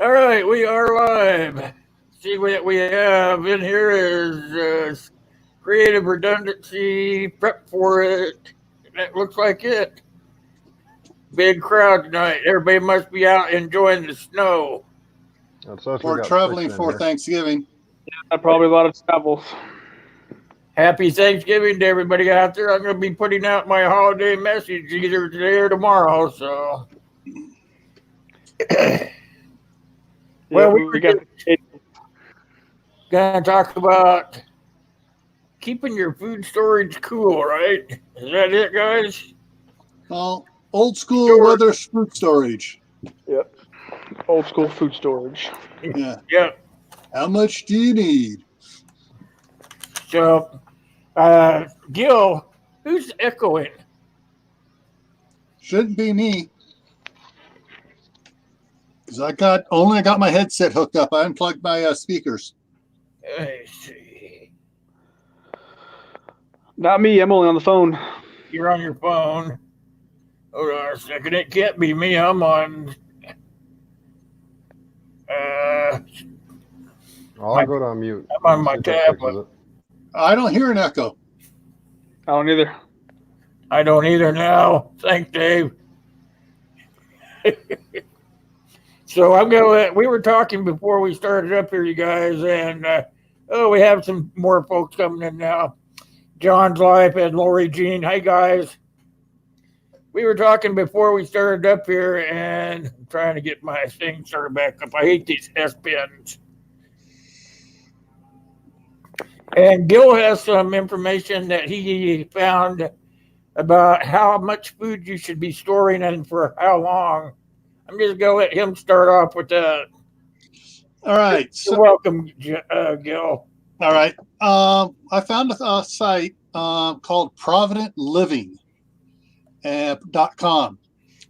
All right, we are live. See what we have in here is creative redundancy, prep for it. That looks like it. Big crowd tonight. Everybody must be out enjoying the snow. That's us. We Or got six traveling in for here. Thanksgiving. Probably a lot of travels. Happy Thanksgiving to everybody out there. I'm going to be putting out my holiday message either today or tomorrow. So, well, Yeah, we we were got going to talk about keeping your food storage cool, right? Is that it, guys? Well, old school Storage. weather food storage. yep, old school food storage. Yeah. Yep. How much do you need? So, Gil, who's echoing? Shouldn't be me. Because I got my headset hooked up. I unplugged my speakers. I see. Not me. I'm only on the phone. You're on your phone. Hold on a second. It can't be me. I'm on. Uh, I'll go to mute. I'm on and my see if that fixes tablet. it. I don't hear an echo. I don't either. I don't either now. Thanks, Dave. So I'm gonna. We were talking before we started up here, you guys, and we have some more folks coming in now. John's Life and Lori Jean. Hey, guys. We were talking before we started up here, and I'm trying to get my thing started back up. I hate these S pens. And Gil has some information that he found about how much food you should be storing and for how long. I'm just going to let him start off with that. All right. You're welcome, Gil. All right. I found a site called providentliving.com.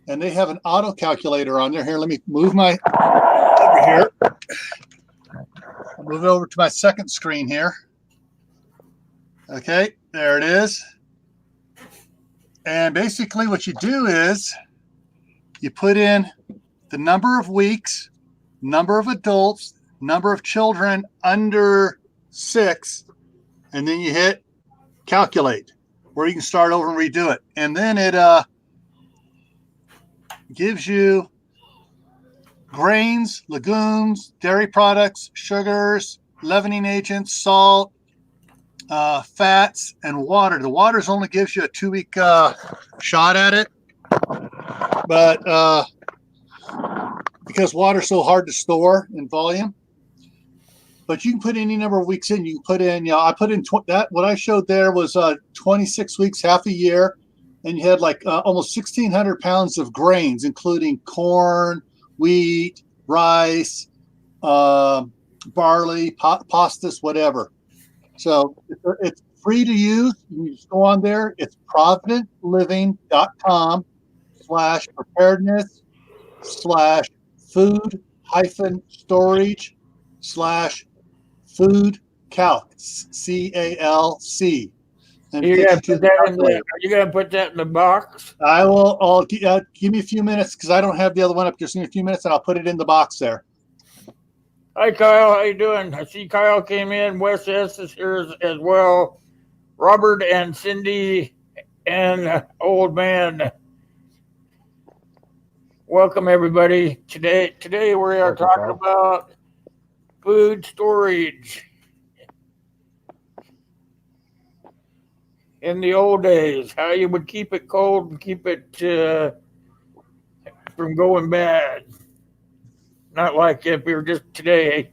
And they have an auto calculator on there. Here, let me move my over here. I'll move it over to my second screen here. Okay, there it is. And basically what you do is you put in the number of weeks, number of adults, number of children under 6, and then you hit calculate, where you can start over and redo it. And then it gives you grains, legumes, dairy products, sugars, leavening agents, salt, fats, and water. The water only gives you a 2-week shot at it, but because water's so hard to store in volume. But you can put any number of weeks in. You can put in, I put in that. What I showed there was 26 weeks, half a year, and you had like almost 1,600 pounds of grains, including corn, wheat, rice, barley, pastas, whatever. So it's free to use. You can just go on there. It's providentliving.com/food-storage/food calc, CALC. And Are you gonna put that in the box? I will. Give me a few minutes because I don't have the other one up. Just give me a few minutes and I'll put it in the box there. Hi, Kyle. How you doing? I see Kyle came in. Wes S is here as well. Robert and Cindy and Old Man. Welcome, everybody. Today we are talking about food storage. In the old days, how you would keep it cold and keep it from going bad. Not like if we were just today,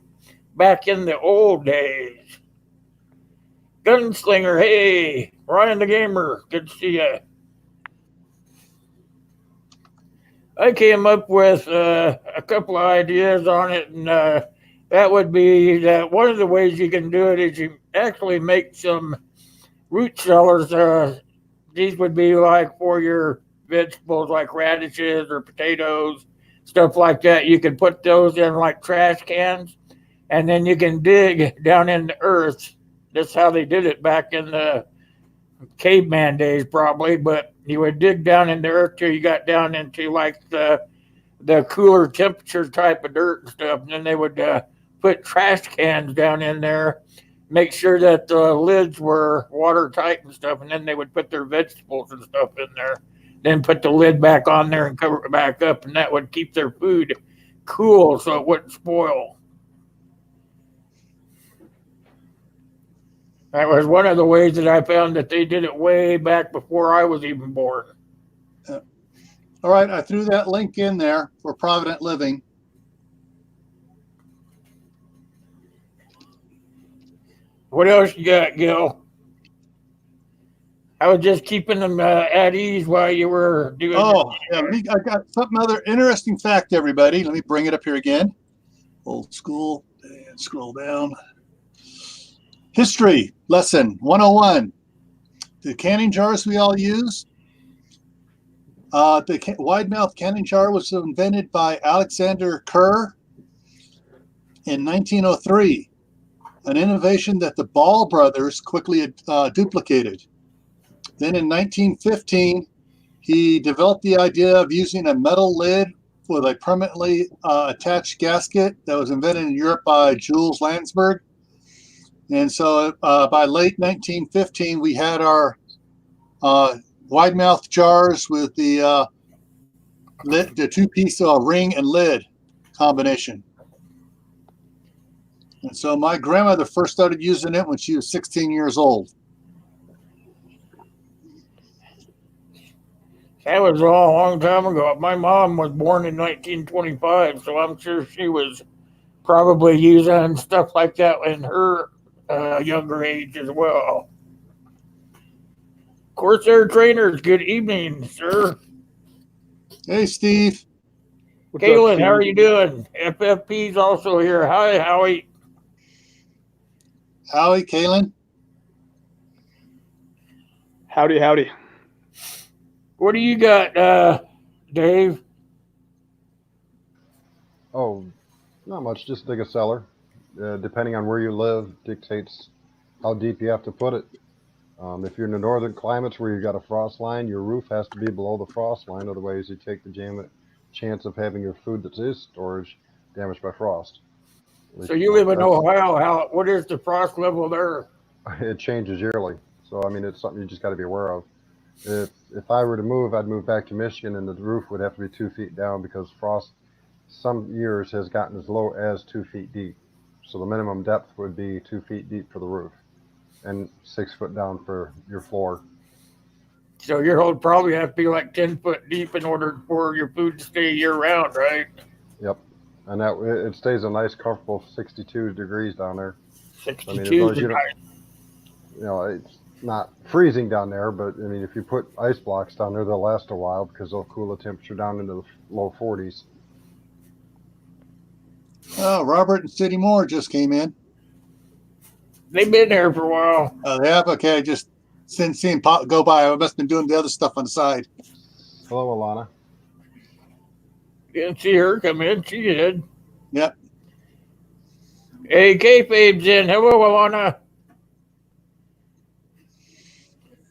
back in the old days. Gunslinger, hey, Ryan the Gamer, good to see you. I came up with a couple of ideas on it, and that would be that one of the ways you can do it is you actually make some root cellars. These would be like for your vegetables like radishes or potatoes, stuff like that. You can put those in like trash cans, and then you can dig down in the earth. That's how they did it back in the caveman days, probably. But you would dig down in the earth till you got down into like the the cooler temperature type of dirt and stuff, and then they would put trash cans down in there, make sure that the lids were watertight and stuff, and then they would put their vegetables and stuff in there. Then put the lid back on there and cover it back up, and that would keep their food cool so it wouldn't spoil. That was one of the ways that I found that they did it way back before I was even born. All right, I threw that link in there for Provident Living. What else you got, Gil? I was just keeping them at ease while you were doing. Oh, yeah, I got something other interesting fact, everybody. Let me bring it up here again. Old school, and scroll down. History lesson 101. The canning jars we all use. The wide mouth canning jar was invented by Alexander Kerr in 1903, an innovation that the Ball brothers quickly duplicated. Then in 1915, he developed the idea of using a metal lid with a permanently attached gasket that was invented in Europe by Jules Landsberg. And so by late 1915, we had our wide mouth jars with the two-piece ring and lid combination. And so my grandmother first started using it when she was 16 years old. That was a long time ago. My mom was born in 1925, so I'm sure she was probably using stuff like that in her younger age as well. Corsair Trainers, good evening, sir. Hey, Steve. What's up, Kaylin, Steve? how are you doing? FFP's also here. Hi, Howie. Howie, Kaylin. Howdy, howdy. What do you got, Dave? Oh, not much. Just dig a cellar. Depending on where you live, dictates how deep you have to put it. If you're in the northern climates where you've got a frost line, your roof has to be below the frost line. Otherwise, you take the chance of having your food that is storage damaged by frost. So you live in Ohio. What is the frost level there? It changes yearly. So, I mean, it's something you just got to be aware of. If I were to move, I'd move back to Michigan, and the roof would have to be 2 feet down because frost some years has gotten as low as 2 feet deep. So the minimum depth would be 2 feet deep for the roof and 6 foot down for your floor. So your hole probably have to be like 10 foot deep in order for your food to stay year round, right? Yep. And that it stays a nice, comfortable 62 degrees down there. 62 I mean, as long as is nice. it's not freezing down there, but I mean, if you put ice blocks down there, they'll last a while because they'll cool the temperature down into the low 40s. Oh, Robert and Sidney Moore just came in. They've been there for a while. Oh, they have? Okay, just seen pop go by. I must have been doing the other stuff on the side. Hello, Alana. Didn't see her come in. She did. Yep. Hey, Kayfabe's in. Hello, Alana.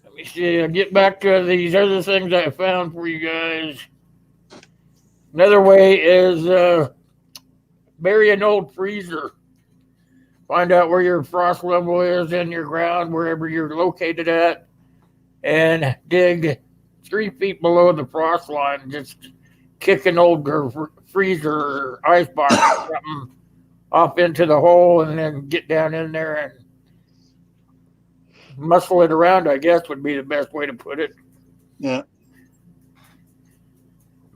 Let me see. I'll get back to these other things I found for you guys. Another way is bury an old freezer. Find out where your frost level is in your ground, wherever you're located at, and dig 3 feet below the frost line. Just kick an old freezer or ice box or something off into the hole, and then get down in there and muscle it around, I guess would be the best way to put it. Yeah.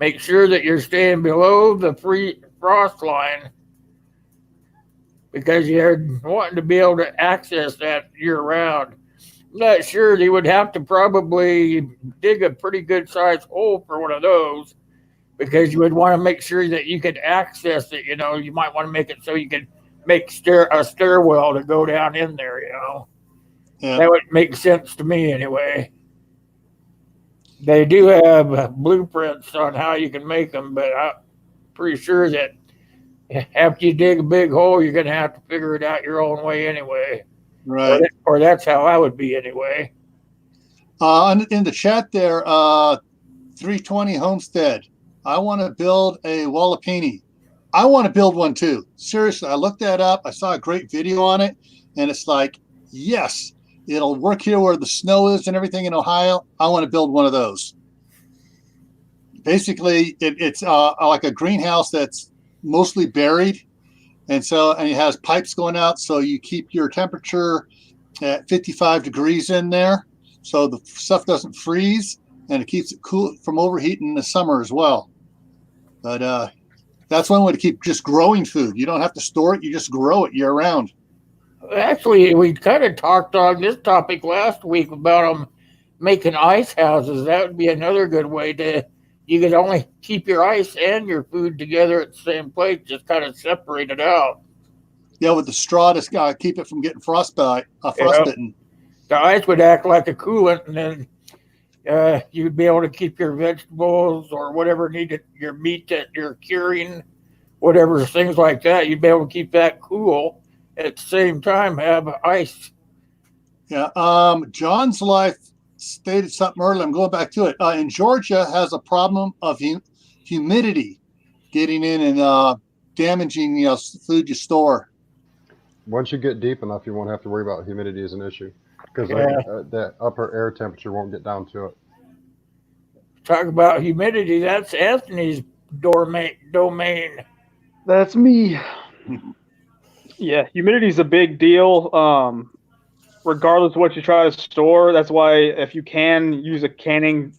Make sure that you're staying below the frost line, because you're wanting to be able to access that year round. I'm not sure. They would have to probably dig a pretty good sized hole for one of those, because you would want to make sure that you could access it. You might want to make it so you could make a stairwell to go down in there, Yeah. That would make sense to me anyway. They do have blueprints on how you can make them, but I'm pretty sure that after you dig a big hole, you're going to have to figure it out your own way anyway. Right. Or that's how I would be anyway. In the chat there, 320 Homestead. I want to build a Wallapini. I want to build one too. Seriously, I looked that up. I saw a great video on it, and it's like, yes, it'll work here where the snow is and everything in Ohio. I want to build one of those. Basically, it's like a greenhouse that's mostly buried, and it has pipes going out, so you keep your temperature at 55 degrees in there, so the stuff doesn't freeze, and it keeps it cool from overheating in the summer as well. But that's one way to keep just growing food. You don't have to store it; you just grow it year round. Actually, we kind of talked on this topic last week about them making ice houses. That would be another good way to. You could only keep your ice and your food together at the same place, just kind of separate it out. Yeah, with the straw to keep it from getting frostbitten. The ice would act like a coolant, and then you'd be able to keep your vegetables or whatever needed, your meat that you're curing, whatever things like that. You'd be able to keep that cool at the same time have ice. Yeah. John's life stated something earlier. I'm going back to it. In Georgia has a problem of humidity getting in and damaging food you store. Once you get deep enough, you won't have to worry about humidity as an issue because that upper air temperature won't get down to it. Talk about humidity. That's Anthony's domain. That's me. Yeah, humidity is a big deal. Regardless of what you try to store, that's why if you can use canning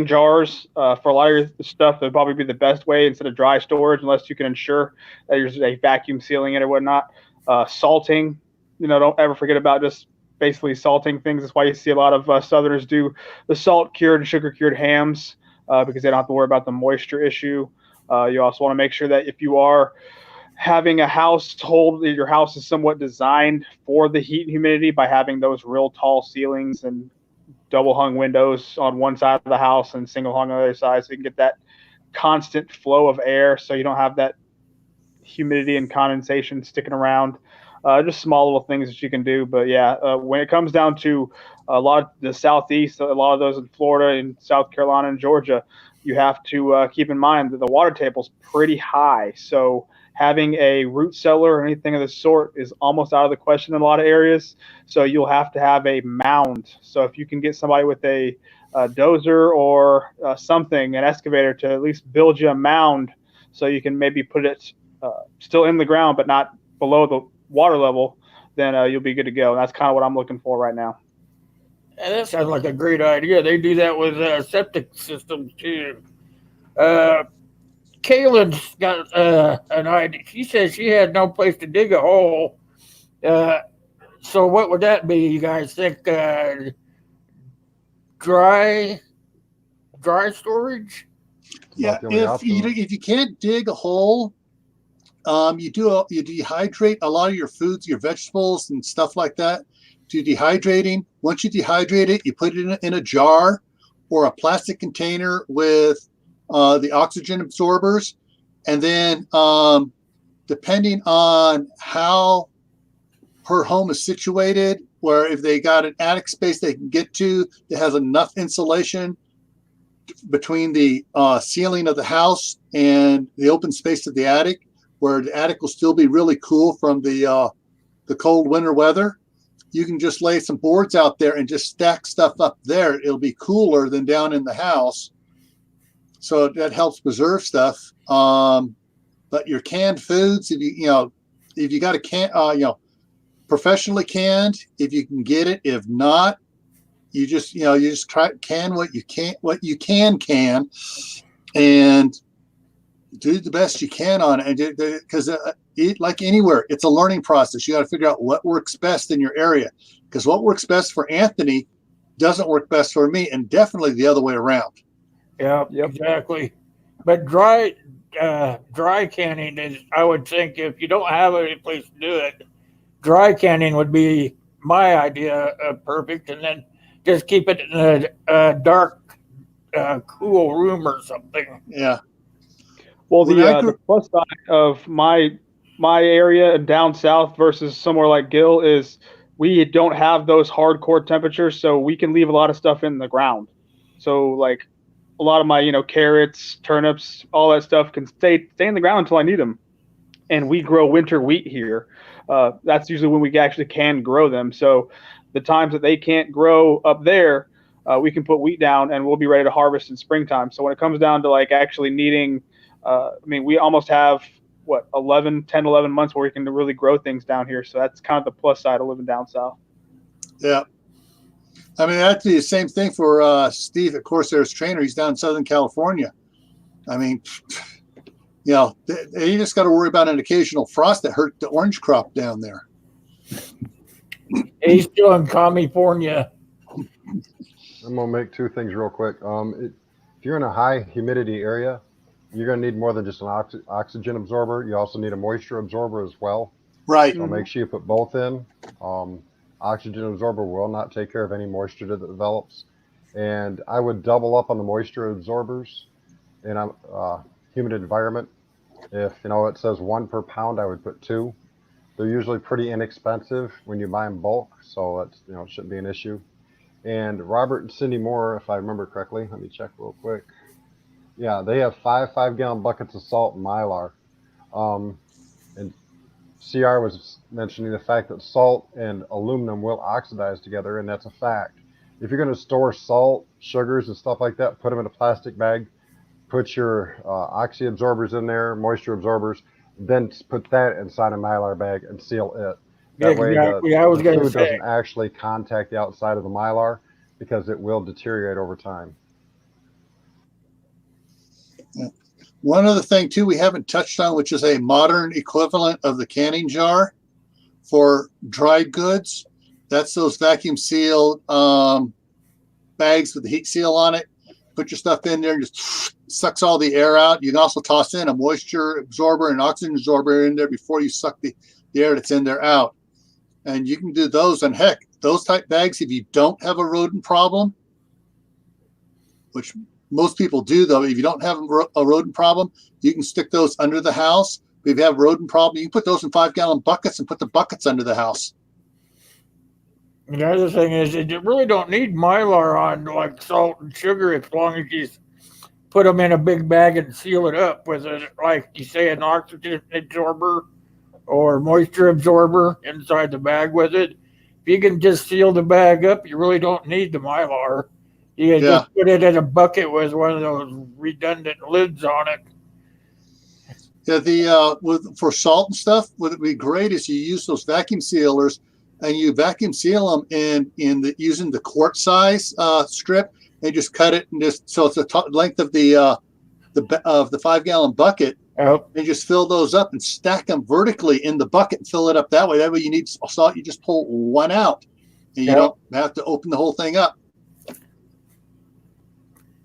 jars for a lot of your stuff, that'd probably be the best way instead of dry storage, unless you can ensure that there's a vacuum sealing it or whatnot. Salting, don't ever forget about just basically salting things. That's why you see a lot of Southerners do the salt cured and sugar cured hams because they don't have to worry about the moisture issue. You also want to make sure that if you are having a household, your house is somewhat designed for the heat and humidity by having those real tall ceilings and double hung windows on one side of the house and single hung on the other side, so you can get that constant flow of air so you don't have that humidity and condensation sticking around. Just small little things that you can do. But yeah, when it comes down to a lot of the Southeast, a lot of those in Florida and South Carolina and Georgia, you have to keep in mind that the water table is pretty high. So having a root cellar or anything of the sort is almost out of the question in a lot of areas. So you'll have to have a mound. So if you can get somebody with a dozer or an excavator to at least build you a mound so you can maybe put it still in the ground but not below the water level, then you'll be good to go. And that's kind of what I'm looking for right now. And that sounds like a great idea. They do that with septic systems too. Kaylin's got an idea. She says she had no place to dig a hole. So what would that be? You guys think dry storage? Yeah, if you can't dig a hole, you dehydrate a lot of your foods, your vegetables and stuff like that. To dehydrating. Once you dehydrate it, you put it in a jar or a plastic container with the oxygen absorbers, and then depending on how her home is situated, where if they got an attic space they can get to that has enough insulation between the ceiling of the house and the open space of the attic, where the attic will still be really cool from the cold winter weather, you can just lay some boards out there and just stack stuff up there. It'll be cooler than down in the house. So that helps preserve stuff. But your canned foods, if you got a can, professionally canned, if you can get it. If not, you just try can what you can, and do the best you can on it. Because like anywhere, it's a learning process. You got to figure out what works best in your area. Because what works best for Anthony doesn't work best for me, and definitely the other way around. Yeah, yep. Exactly. But dry canning is, I would think, if you don't have any place to do it, dry canning would be my idea of perfect, and then just keep it in a dark, cool room or something. Yeah. Well, the plus side of my area down south versus somewhere like Gill is we don't have those hardcore temperatures, so we can leave a lot of stuff in the ground. So like a lot of my, carrots, turnips, all that stuff can stay in the ground until I need them. And we grow winter wheat here. That's usually when we actually can grow them. So the times that they can't grow up there, we can put wheat down and we'll be ready to harvest in springtime. So when it comes down to like actually needing, we almost have 11 months where we can really grow things down here. So that's kind of the plus side of living down south. Yeah. I mean, that'd be the same thing for Steve at Corsairs Trainer. He's down in Southern California. I mean, you just got to worry about an occasional frost that hurt the orange crop down there. He's still in California. I'm gonna make two things real quick. If you're in a high humidity area, you're gonna need more than just an oxygen absorber. You also need a moisture absorber as well. Right. So make sure you put both in. Oxygen absorber will not take care of any moisture that develops, and I would double up on the moisture absorbers in a humid environment. If it says 1 per pound, I would put 2. They're usually pretty inexpensive when you buy in bulk, so that's it shouldn't be an issue. And Robert and Cindy Moore, if I remember correctly, let me check real quick. Yeah, they have 5 5-gallon buckets of salt and Mylar. And CR was mentioning the fact that salt and aluminum will oxidize together, and that's a fact. If you're going to store salt, sugars, and stuff like that, put them in a plastic bag, put your oxy absorbers in there, moisture absorbers, then put that inside a Mylar bag and seal it. That way the food doesn't actually contact the outside of the Mylar, because it will deteriorate over time. One other thing, too, we haven't touched on, which is a modern equivalent of the canning jar for dried goods. That's those vacuum sealed bags with the heat seal on it. Put your stuff in there and just sucks all the air out. You can also toss in a moisture absorber and oxygen absorber in there before you suck the air that's in there out. And you can do those. And heck, those type bags, if you don't have a rodent problem, which most people do, though, if you don't have a rodent problem, you can stick those under the house. But if you have a rodent problem, you can put those in 5-gallon buckets and put the buckets under the house. And the other thing is, you really don't need Mylar on like salt and sugar as long as you put them in a big bag and seal it up with like you say, an oxygen absorber or moisture absorber inside the bag with it. If you can just seal the bag up, you really don't need the Mylar. You can just put it in a bucket with one of those redundant lids on it. Yeah, for salt and stuff, what would be great is you use those vacuum sealers and you vacuum seal them using the quart size strip, and just cut it and so it's the length of the 5-gallon bucket. Oh. And just fill those up and stack them vertically in the bucket and fill it up that way. That way you need salt, you just pull one out and you don't have to open the whole thing up.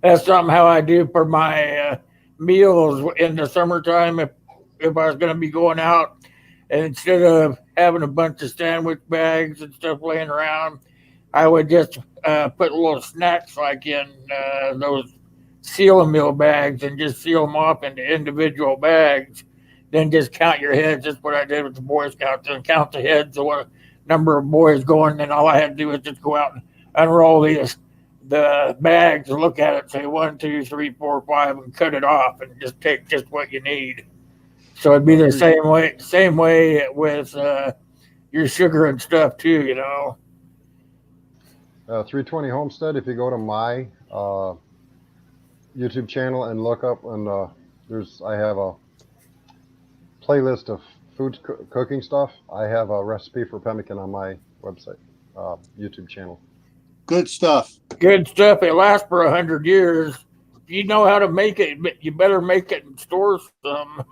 That's something how I do for my meals in the summertime. If I was going to be going out, and instead of having a bunch of sandwich bags and stuff laying around, I would just put little snacks like in those seal-a-meal bags and just seal them off into individual bags. Then just count your heads. That's what I did with the Boy Scouts, and count the heads of what number of boys going. And all I had to do was just go out and unroll the bags and look at it, say 1, 2, 3, 4, 5, and cut it off, and just take just what you need. So it'd be the same way with your sugar and stuff too, 320 Homestead. If you go to my YouTube channel and look up, and I have a playlist of food cooking stuff. I have a recipe for pemmican on my website, YouTube channel. Good stuff. Good stuff. It lasts for 100 years. If you know how to make it, you better make it and store some.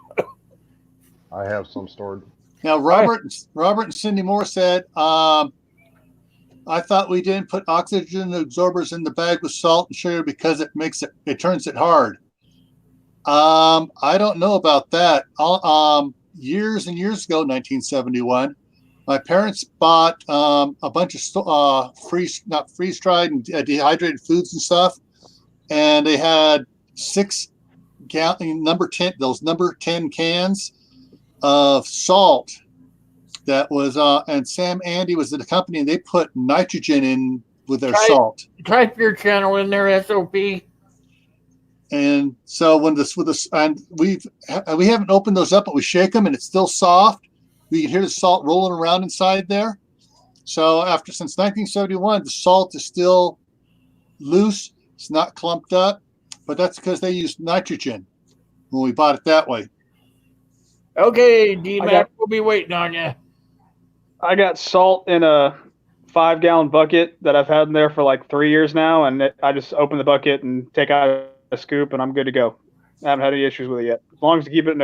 I have some stored. Now, Robert and Cindy Moore said, I thought we didn't put oxygen absorbers in the bag with salt and sugar because it turns it hard. I don't know about that. Years and years ago, 1971, my parents bought a bunch of freeze-dried and dehydrated foods and stuff, and they had 6-gallon number 10 cans of salt. That was and Sam Andy was at the company, and they put nitrogen in with their salt. Type your channel in there, SOP. And so when and we haven't opened those up, but we shake them and it's still soft. We can hear the salt rolling around inside there. So since 1971, the salt is still loose. It's not clumped up, but that's because they used nitrogen when we bought it that way. Okay, D-Mac, we'll be waiting on you. I got salt in a 5-gallon bucket that I've had in there for like 3 years now, and I just open the bucket and take out a scoop, and I'm good to go. I haven't had any issues with it yet. As long as you keep it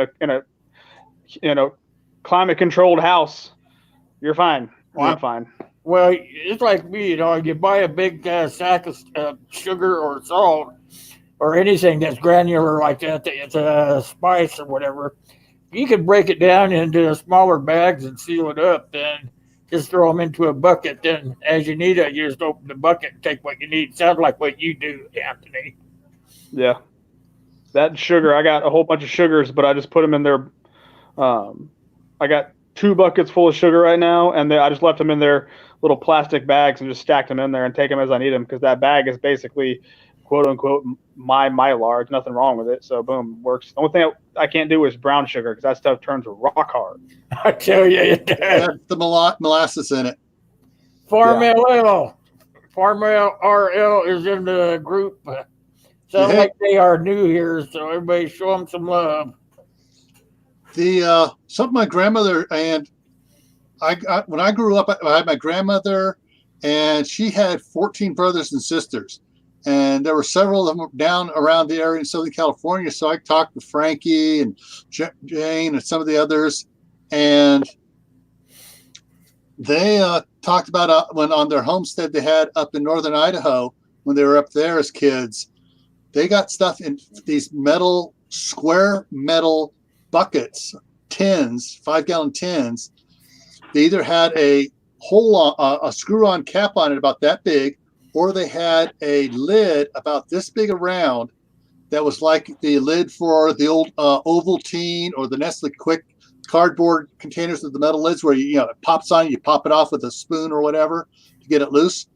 in a climate controlled house, you're fine. Well, I'm fine. Well, it's like me, you buy a big sack of sugar or salt or anything that's granular like that, it's a spice or whatever. You can break it down into smaller bags and seal it up, then just throw them into a bucket. Then as you need it, you just open the bucket and take what you need. Sounds like what you do, Anthony. Yeah. That sugar, I got a whole bunch of sugars, but I just put them in there. I got 2 buckets full of sugar right now, and I just left them in their little plastic bags and just stacked them in there and take them as I need them, because that bag is basically, quote unquote, my Mylar. There's nothing wrong with it, so boom, works. The only thing I can't do is brown sugar, because that stuff turns rock hard. I tell you, it does. The molasses in it. Farm RL is in the group. Sounds like they are new here, so everybody show them some love. Something my grandmother and when I grew up, I had my grandmother, and she had 14 brothers and sisters, and there were several of them down around the area in Southern California. So I talked to Frankie and Jane and some of the others, and they talked about when on their homestead they had up in northern Idaho, when they were up there as kids, they got stuff in these square metal buckets, tins, 5-gallon tins. They either had a screw-on cap on it about that big, or they had a lid about this big around that was like the lid for the old Ovaltine or the Nestle Quick cardboard containers with the metal lids, where it pops on, you pop it off with a spoon or whatever to get it loose.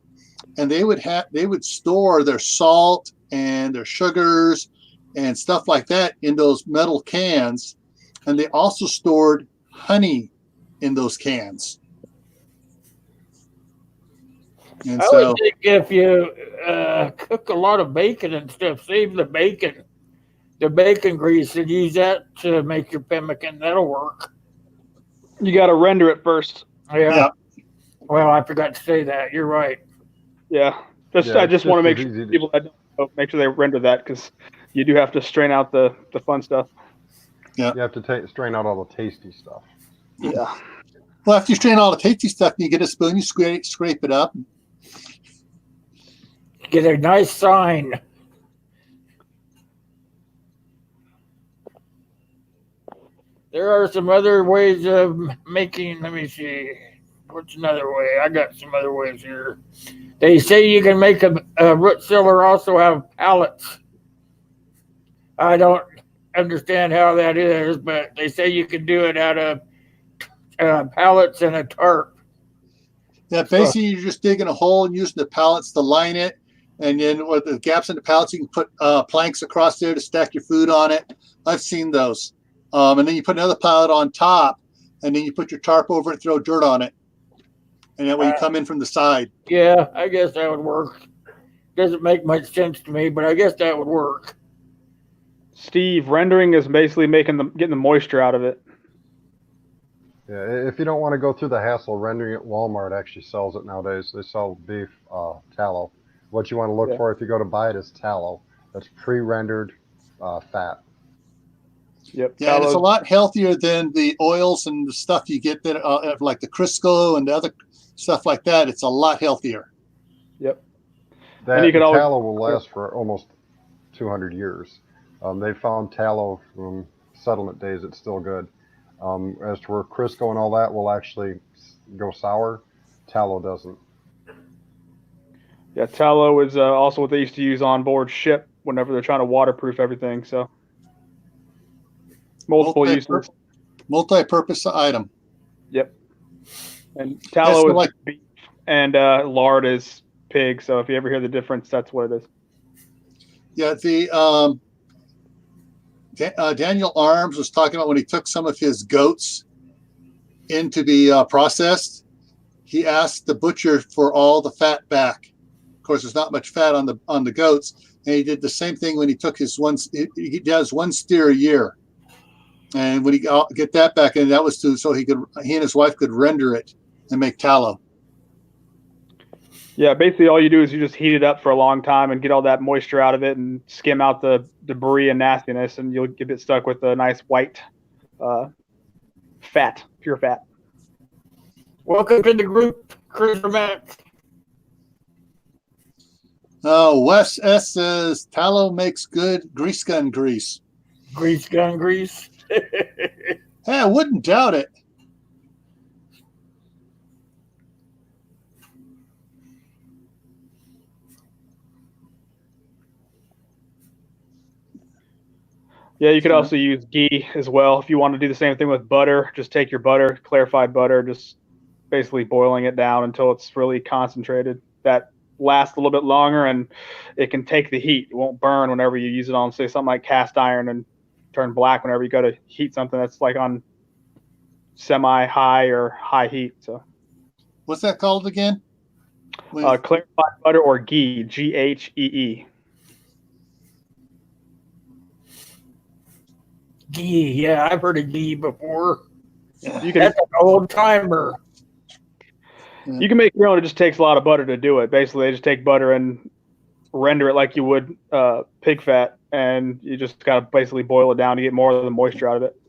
And they would store their salt and their sugars and stuff like that in those metal cans, and they also stored honey in those cans. And I would think if you cook a lot of bacon and stuff, save the bacon grease, and use that to make your pemmican. That'll work. You got to render it first. Yeah. Well, I forgot to say that. You're right. Yeah. I just want to make sure people that don't know, make sure they render that, because you do have to strain out the fun stuff. Yeah. You have to strain out all the tasty stuff. Yeah. Well, after you strain all the tasty stuff, you get a spoon, you scrape it up. Get a nice sign. There are some other ways of making, let me see. What's another way? I got some other ways here. They say you can make a root cellar also have pallets. I don't understand how that is, but they say you can do it out of pallets and a tarp. Yeah, basically you're just digging a hole and using the pallets to line it, and then with the gaps in the pallets, you can put planks across there to stack your food on it. I've seen those. And then you put another pallet on top, and then you put your tarp over it and throw dirt on it. And that way you come in from the side. Yeah, I guess that would work. Doesn't make much sense to me, but I guess that would work. Steve, rendering is basically getting the moisture out of it. Yeah, if you don't want to go through the hassle, rendering it, Walmart actually sells it nowadays. They sell beef tallow. What you want to look for if you go to buy it is tallow. That's pre-rendered fat. Yep. Yeah, and it's a lot healthier than the oils and the stuff you get that like the Crisco and the other stuff like that. It's a lot healthier. Yep. Tallow will last for almost 200 years. They found tallow from settlement days. It's still good. As to where Crisco and all that will actually go sour, tallow doesn't. Yeah, tallow is also what they used to use on board ship whenever they're trying to waterproof everything. So multiple uses. Multi-purpose item. Yep. And tallow is like beef, and lard is pig. So if you ever hear the difference, that's what it is. Yeah, Daniel Arms was talking about when he took some of his goats in to be processed. He asked the butcher for all the fat back. Of course, there's not much fat on the goats, and he did the same thing when he took his one. He does one steer a year, and when he get that back, and that was so he and his wife could render it and make tallow. Yeah, basically all you do is you just heat it up for a long time and get all that moisture out of it and skim out the debris and nastiness, and you'll get it stuck with a nice white fat, pure fat. Welcome to the group, Cruiser Max. Wes S says tallow makes good grease gun grease. Grease gun grease. Hey, I wouldn't doubt it. Yeah, you could also use ghee as well. If you want to do the same thing with butter, just take your butter, clarified butter, just basically boiling it down until it's really concentrated. That lasts a little bit longer, and it can take the heat. It won't burn whenever you use it on, say, something like cast iron and turn black whenever you go to heat something that's like on semi-high or high heat. So, what's that called again? Clarified butter or ghee, Ghee. Ghee, yeah, I've heard of ghee before. Yeah. That's an old timer. You can make your own. It just takes a lot of butter to do it. Basically, they just take butter and render it like you would pig fat, and you just got to basically boil it down to get more of the moisture out of it.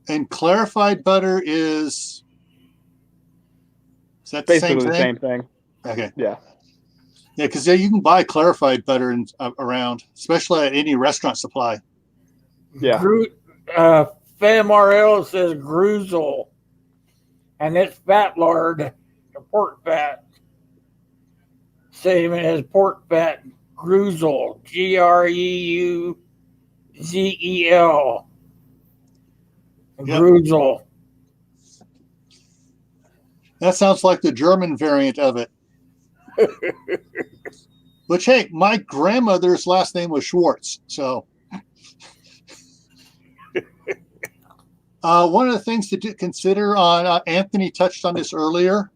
And clarified butter is that basically the same thing? Okay. Yeah. Yeah, because you can buy clarified butter around, especially at any restaurant supply. Yeah. FamRL says gruzel, and it's fat lard, pork fat. Same as pork fat, gruzel, Greuzel. Gruzel. That sounds like the German variant of it. Which, hey, my grandmother's last name was Schwartz, so. One of the things to consider on, Anthony touched on this earlier,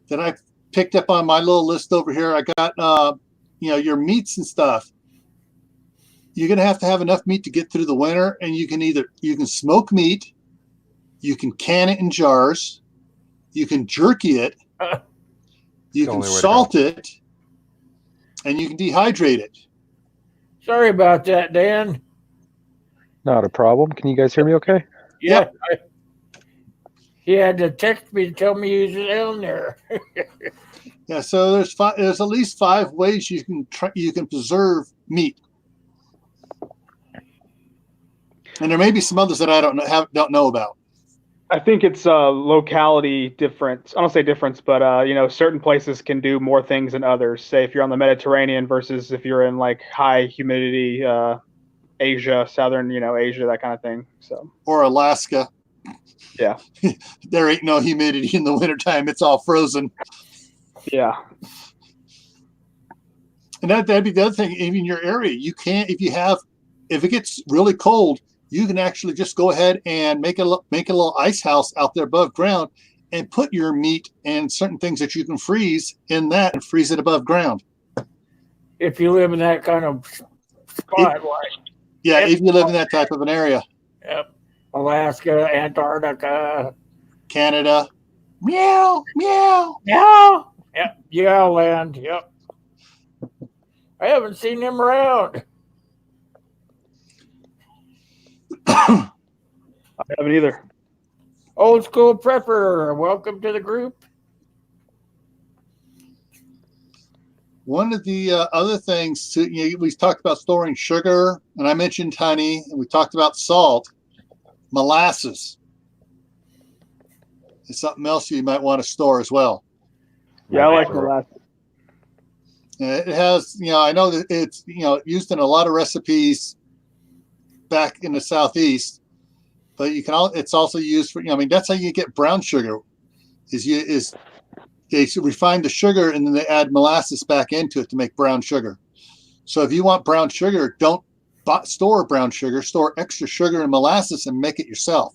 that I picked up on my little list over here. I got, your meats and stuff. You're going to have enough meat to get through the winter, and you can smoke meat, you can can it in jars, you can jerky it, you can salt it, and you can dehydrate it. Sorry about that, Dan. Not a problem. Can you guys hear me okay? Yeah. He had to text me to tell me he was down there. Yeah, so there's at least 5 ways you can preserve meat. And there may be some others that I don't know about. I think it's locality difference. I don't say difference, but certain places can do more things than others. Say if you're on the Mediterranean versus if you're in like high humidity Asia, southern, Asia, that kind of thing. So or Alaska. Yeah. There ain't no humidity in the wintertime. It's all frozen. Yeah. And that'd be the other thing. Even your area, you can't, if it gets really cold, you can actually just go ahead and make a little ice house out there above ground and put your meat and certain things that you can freeze in that and freeze it above ground. If you live in that kind of spot, if you live in that type of an area. Yep. Alaska, Antarctica, Canada. Meow, meow, meow. Yep. Yeah, land. Yep. I haven't seen them around. I haven't either. Old school prepper, welcome to the group. One of the other things, we talked about storing sugar, and I mentioned honey, and we talked about salt. Molasses is something else you might want to store as well. Yeah, I like molasses. It has, I know that it's, used in a lot of recipes back in the Southeast, but it's also used for, that's how you get brown sugar is they refine the sugar and then they add molasses back into it to make brown sugar. So if you want brown sugar, don't store brown sugar, store extra sugar and molasses and make it yourself.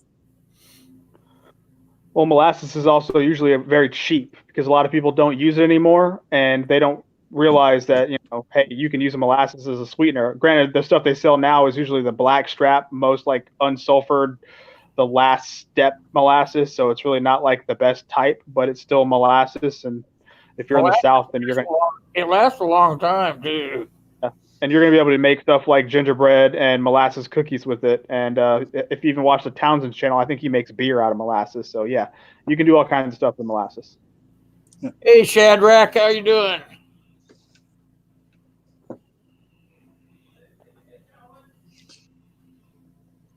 Well, molasses is also usually very cheap because a lot of people don't use it anymore, and they don't realize that, hey, you can use a molasses as a sweetener. Granted, the stuff they sell now is usually the black strap, most like unsulfured, the last step molasses. So it's really not like the best type, but it's still molasses. And if you're in the South, then it lasts a long time too. And you're going to be able to make stuff like gingerbread and molasses cookies with it. And if you even watch the Townsend's channel, I think he makes beer out of molasses. So yeah, you can do all kinds of stuff with molasses. Hey, Shadrach, how you doing?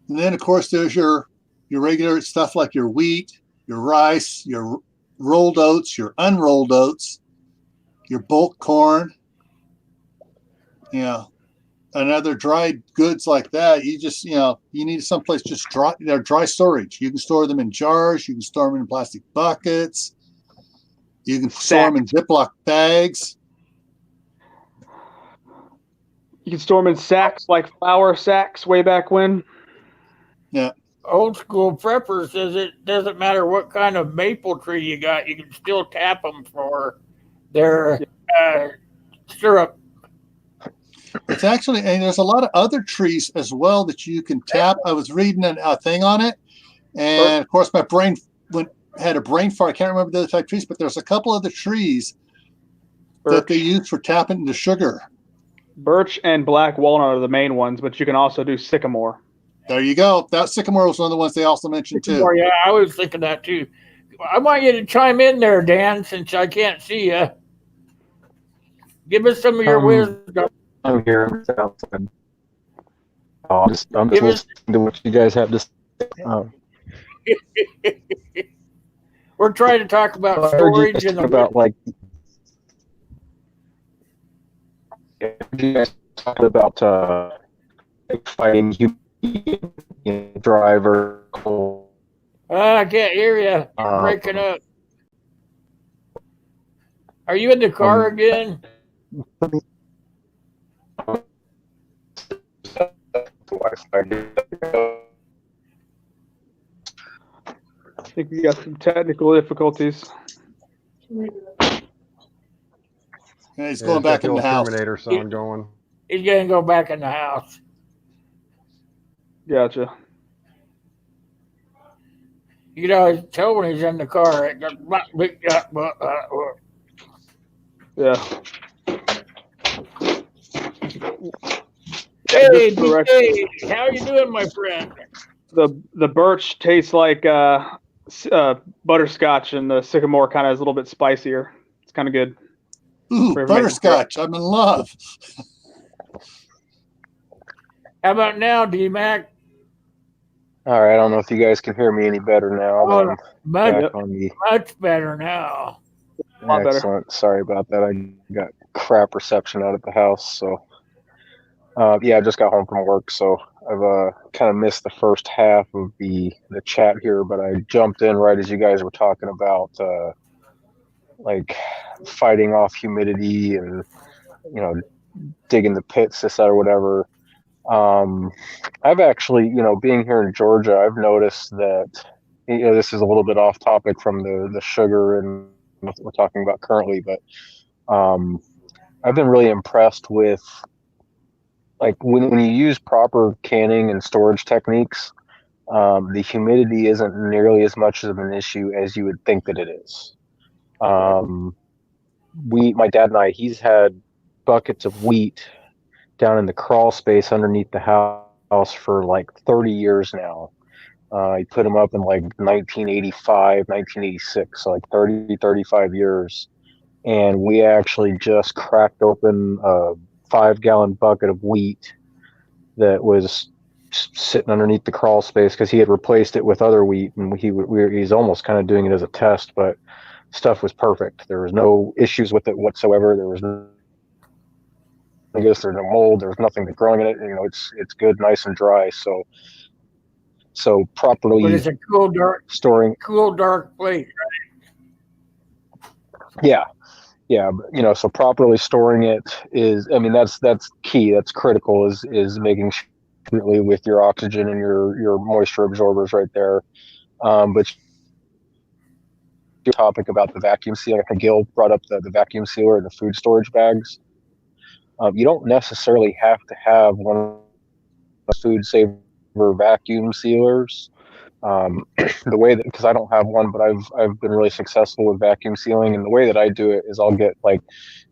And then, of course, there's your regular stuff like your wheat, your rice, your rolled oats, your unrolled oats, your bulk corn. And other dried goods like that. You just, you need someplace just dry. They're dry storage. You can store them in jars. You can store them in plastic buckets. You can store them in Ziploc bags. You can store them in sacks, like flour sacks way back when. Yeah. Old school prepper says it doesn't matter what kind of maple tree you got. You can still tap them for their syrup. It's actually, and there's a lot of other trees as well that you can tap. I was reading a thing on it, and of course my brain had a brain fart. I can't remember the other type of trees, but there's a couple other trees that they use for tapping into sugar. Birch and black walnut are the main ones, but you can also do sycamore. There you go. That sycamore was one of the ones they also mentioned too. Yeah, I was thinking that too. I want you to chime in there, Dan, since I can't see you. Give us some of your wisdom. I'm here. I'm just listening to what you guys have to say. We're trying to talk about storage and about like. You guys talking about fighting driver. I can't hear you. You're breaking up. Are you in the car again? I think we got some technical difficulties. Yeah, he's going back in the house. Terminator song going. He's going to go back in the house. Gotcha. You can always tell when he's in the car. Yeah. Hey, BJ, how you doing, my friend? The birch tastes like butterscotch, and the sycamore kind of is a little bit spicier. It's kind of good. Ooh, butterscotch! I'm in love. How about now, D-Mac? All right, I don't know if you guys can hear me any better now. Oh, much better now. Excellent. Better. Sorry about that. I got crap reception out at the house, so yeah, I just got home from work, so I've kind of missed the first half of the chat here, but I jumped in right as you guys were talking about like fighting off humidity and digging the pits, this, that, or whatever. I've actually, being here in Georgia, I've noticed that, this is a little bit off topic from the sugar and what we're talking about currently, but I've been really impressed with, like, when you use proper canning and storage techniques, the humidity isn't nearly as much of an issue as you would think that it is. My dad and I, he's had buckets of wheat down in the crawl space underneath the house for like 30 years now. He put them up in like 1985, 1986, so like 30, 35 years. And we actually just cracked open a 5-gallon bucket of wheat that was sitting underneath the crawl space because he had replaced it with other wheat, and he's almost kind of doing it as a test, but stuff was perfect. There was no issues with it whatsoever. There was no, I guess there's no mold. There's nothing growing in it. It's good, nice and dry. So properly. But it's a cool, dark storing. Cool, dark place, right? Yeah. yeah, so properly storing it is, I mean, that's key. That's critical is making sure with your oxygen and your moisture absorbers right there. But your topic about the vacuum sealer, I think Gil brought up the vacuum sealer and the food storage bags. You don't necessarily have to have one of the food saver vacuum sealers. The way that, because I don't have one, but I've been really successful with vacuum sealing, and the way that I do it is I'll get like,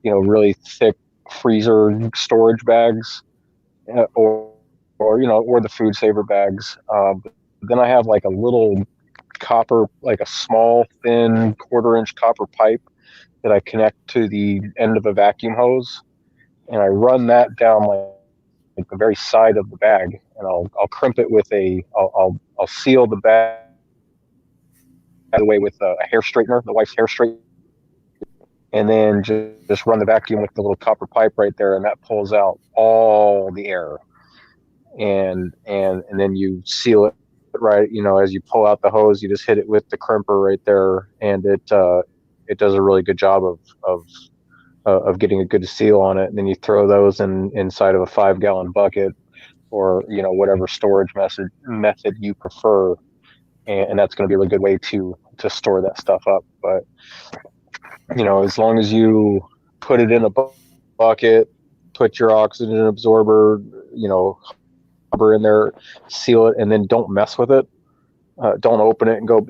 really thick freezer storage bags, or or the food saver bags. Then I have like a little copper, like a small thin 1/4 inch copper pipe that I connect to the end of a vacuum hose, and I run that down like the very side of the bag, and I'll crimp it with I'll seal the bag away with a hair straightener, the wife's hair straightener, and then just run the vacuum with the little copper pipe right there, and that pulls out all the air, and then you seal it right. As you pull out the hose, you just hit it with the crimper right there, and it does a really good job of getting a good seal on it. And then you throw those inside of a 5-gallon bucket, or whatever storage method you prefer, and that's going to be a really good way to store that stuff up. But as long as you put it in a bucket, put your oxygen absorber, cover in there, seal it, and then don't mess with it. Don't open it and go.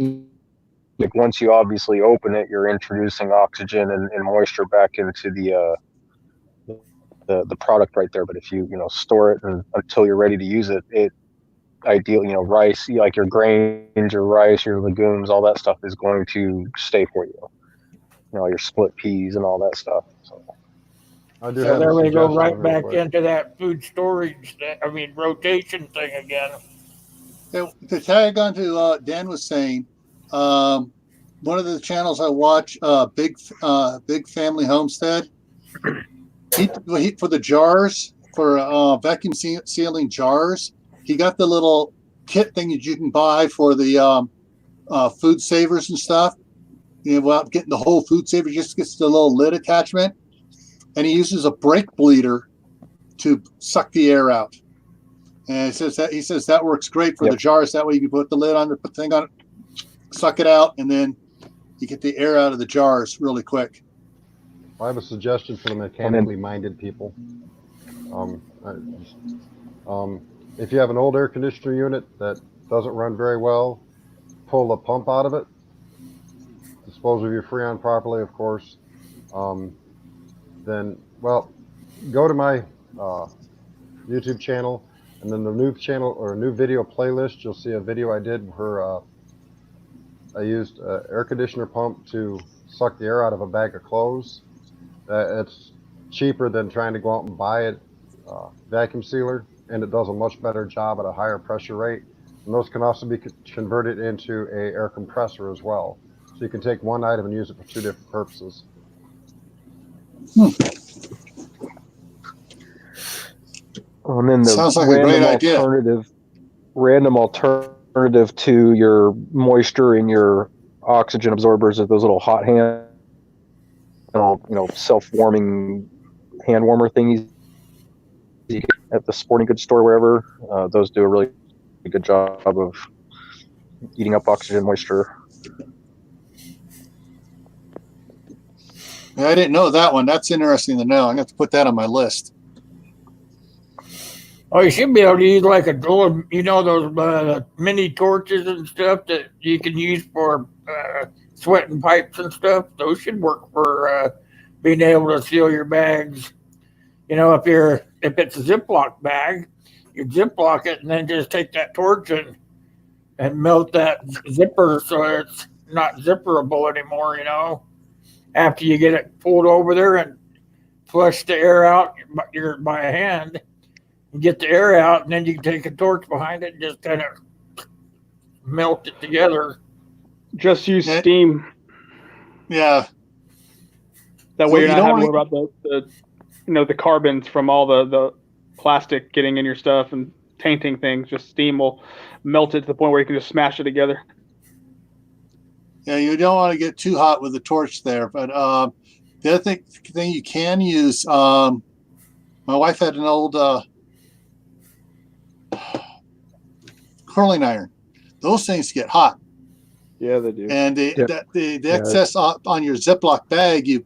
Like, once you obviously open it, you're introducing oxygen and moisture back into the product right there. But if you store it until you're ready to use it, ideally, rice, like your grains, your rice, your legumes, all that stuff is going to stay for you. Your split peas and all that stuff. So I do So have a there we go, suggestion right real back quick. into that food storage, rotation thing again. To tag on to Dan was saying, one of the channels I watch, Big Family Homestead, he for the jars, for vacuum sealing jars, he got the little kit thing that you can buy for the food savers and stuff. Without getting the whole food saver, just gets the little lid attachment, and he uses a brake bleeder to suck the air out. And he says that works great for the jars. That way you can put the lid on, put the thing on it, suck it out, and then you get the air out of the jars really quick. I have a suggestion for the mechanically minded people. If you have an old air conditioner unit that doesn't run very well, pull the pump out of it. Dispose of your Freon properly, of course. Then, go to my YouTube channel, and then the new channel or new video playlist. You'll see a video I did where I used an air conditioner pump to suck the air out of a bag of clothes. It's cheaper than trying to go out and buy a vacuum sealer, and it does a much better job at a higher pressure rate. And those can also be converted into a air compressor as well. So you can take one item and use it for 2 different purposes. And then sounds like a great idea. Random alternative to your moisture and your oxygen absorbers are those little hot hand, self-warming hand warmer thingies you get at the sporting goods store, wherever. Those do a really good job of eating up oxygen moisture. I didn't know that one. That's interesting to know. I'm going to have to put that on my list. Oh, you should be able to use like those mini torches and stuff that you can use for sweating pipes and stuff. Those should work for being able to seal your bags. If it's a Ziploc bag, you Ziploc it and then just take that torch and melt that zipper so it's not zipperable anymore. After you get it pulled over there and flush the air out by hand. You get the air out, and then you can take a torch behind it and just kind of melt it together. Just use steam. Yeah. That way you're not having to worry about the carbons from all the plastic getting in your stuff and tainting things. Just steam will melt it to the point where you can just smash it together. Yeah, you don't want to get too hot with the torch there, but The other thing you can use, my wife had an old curling iron. Those things get hot. Yeah, they do. And the excess on your Ziploc bag, you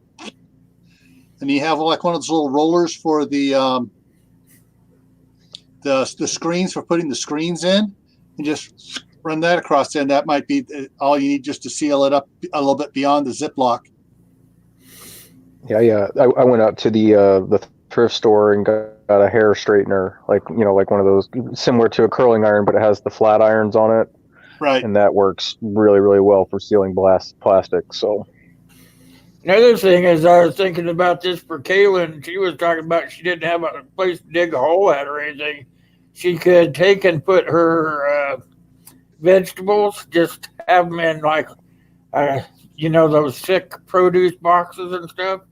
have like one of those little rollers for the screens, for putting the screens in, and just run that across there. And that might be all you need just to seal it up a little bit beyond the Ziploc. Yeah. I went out to the thrift store and got a hair straightener, like one of those similar to a curling iron, but it has the flat irons on it. Right. And that works really, really well for sealing plastic. So Another thing is, I was thinking about this for Kaylin. She was talking about she didn't have a place to dig a hole at or anything. She could take and put her vegetables, just have them in like, those thick produce boxes and stuff.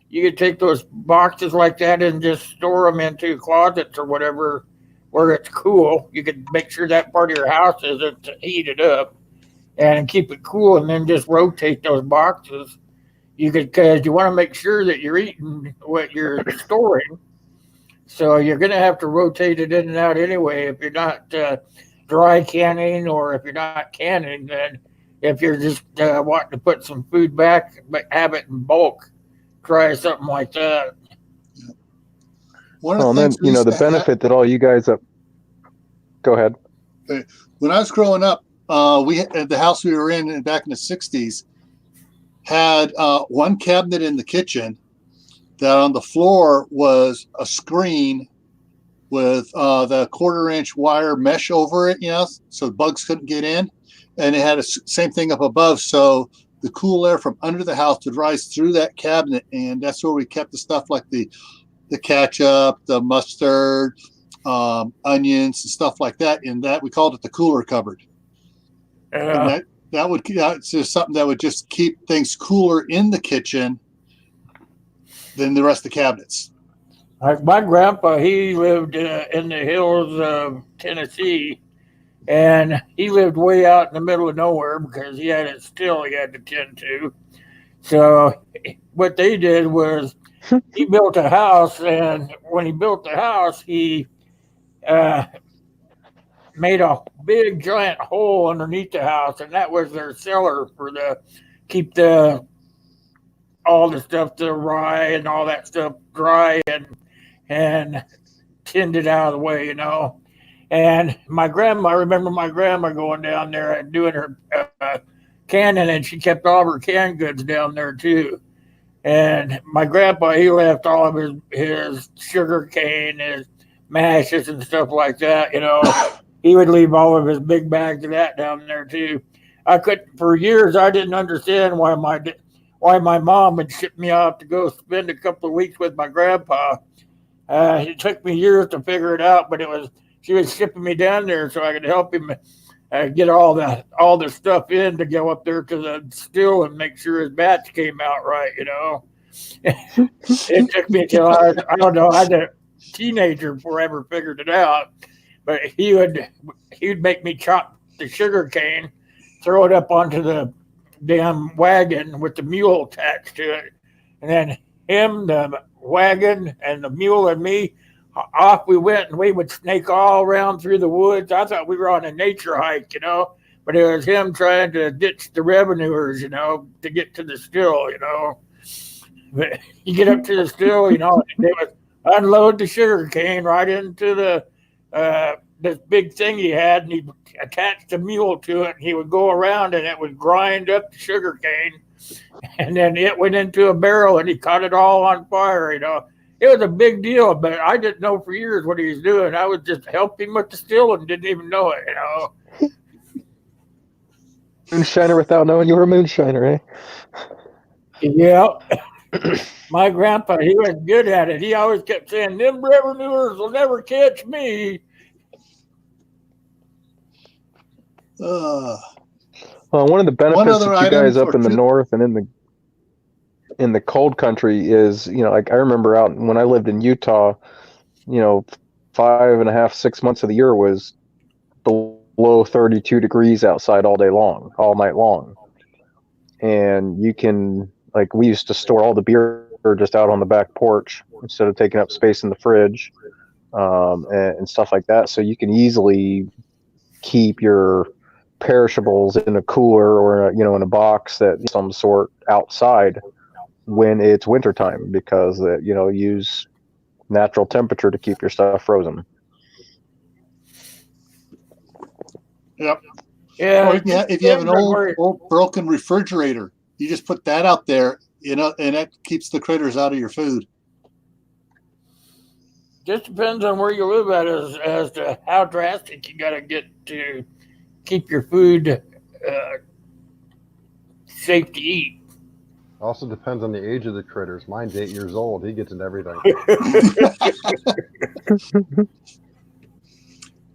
You could take those boxes like that and just store them into closets or whatever where it's cool. You could make sure that part of your house isn't heated up and keep it cool, and then just rotate those boxes. Because you want to make sure that you're eating what you're storing. So you're going to have to rotate it in and out anyway. If you're not dry canning, or if you're not canning, then if you're just wanting to put some food back, but have it in bulk, try something like that. Well, then, the benefit that all you guys up. Go ahead. When I was growing up, we at the house we were in back in the 60s had one cabinet in the kitchen that on the floor was a screen with the 1/4-inch wire mesh over it, so bugs couldn't get in. And it had a same thing up above, so the cool air from under the house would rise through that cabinet, and that's where we kept the stuff like the ketchup, the mustard, onions, and stuff like that. In that, we called it the cooler cupboard. And that's just something that would just keep things cooler in the kitchen than the rest of the cabinets. Like my grandpa, he lived in the hills of Tennessee, and he lived way out in the middle of nowhere because he had to tend to. So what they did was he built a house, and when he built the house, he made a big giant hole underneath the house, and that was their cellar for keep all the stuff, the rye and all that stuff, dry and tinned it out of the way, And I remember my grandma going down there and doing her canning, and she kept all of her canned goods down there too. And my grandpa, he left all of his sugar cane, his mashes and stuff like that, He would leave all of his big bags of that down there too. For years, I didn't understand why my mom would ship me off to go spend a couple of weeks with my grandpa. It took me years to figure it out, but she was shipping me down there so I could help him get all the stuff in to go up there to the still and make sure his batch came out right, It took me until I was a teenager before I ever figured it out. But he'd make me chop the sugar cane, throw it up onto the damn wagon with the mule attached to it, and then him, the wagon, and the mule and me, off we went, and we would snake all around through the woods. I thought we were on a nature hike, but it was him trying to ditch the revenuers, to get to the still, But you get up to the still, they would unload the sugar cane right into this big thing he had, and he attached a mule to it, and he would go around, and it would grind up the sugar cane, and then it went into a barrel, and he caught it all on fire. It was a big deal, but I didn't know for years what he was doing. I was just helping with the still and didn't even know it. Moonshiner without knowing you were a moonshiner, eh? Yeah. My grandpa, he was good at it. He always kept saying, "Them revenuers will never catch me." Well, one of the benefits that you guys up in the north and in the cold country is, like I remember out when I lived in Utah, 5.5, 6 months of the year was below 32 degrees outside all night long. And you can Like we used to store all the beer just out on the back porch instead of taking up space in the fridge, and stuff like that. So you can easily keep your perishables in a cooler or in a box that some sort outside when it's wintertime, because use natural temperature to keep your stuff frozen. Yep. Yeah. Or if you have an old broken refrigerator, you just put that out there, and that keeps the critters out of your food. Just depends on where you live at as to how drastic you got to get to keep your food safe to eat. Also depends on the age of the critters. Mine's 8 years old. He gets into everything.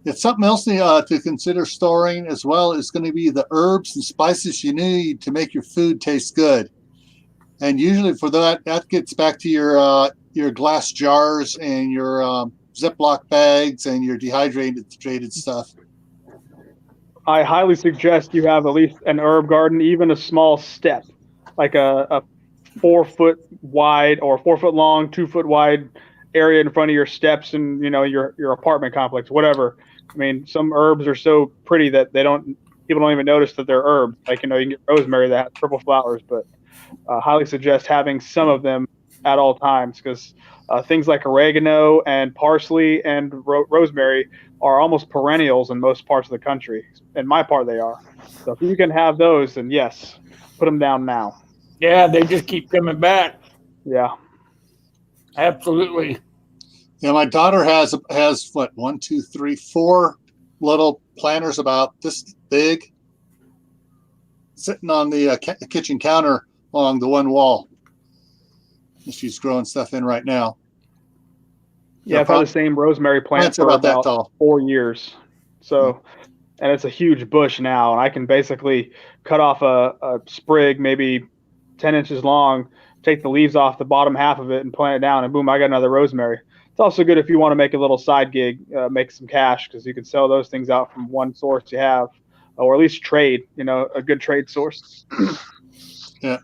It's something else to consider storing as well. Is going to be the herbs and spices you need to make your food taste good. And usually for that gets back to your glass jars and your Ziploc bags and your dehydrated stuff. I highly suggest you have at least an herb garden, even a small step, like a 4 foot wide or 4 foot long, 2 foot wide area in front of your steps and your apartment complex, whatever. I mean, some herbs are so pretty that people don't even notice that they're herbs. Like you can get rosemary that has purple flowers, but highly suggest having some of them at all times, because things like oregano and parsley and rosemary are almost perennials in most parts of the country. In my part, they are. So if you can have those, then yes, put them down now. Yeah, they just keep coming back. Yeah, absolutely. Yeah, my daughter has what 1, 2, 3, 4 little planters about this big, sitting on the kitchen counter along the one wall. She's growing stuff in right now. Yeah, I've had the same rosemary plant for about 4 years. So, and it's a huge bush now, and I can basically cut off a sprig, maybe 10 inches long, take the leaves off the bottom half of it and plant it down, and boom, I got another rosemary. It's also good if you want to make a little side gig, make some cash, because you can sell those things out from one source you have, or at least trade, a good trade source. Yeah.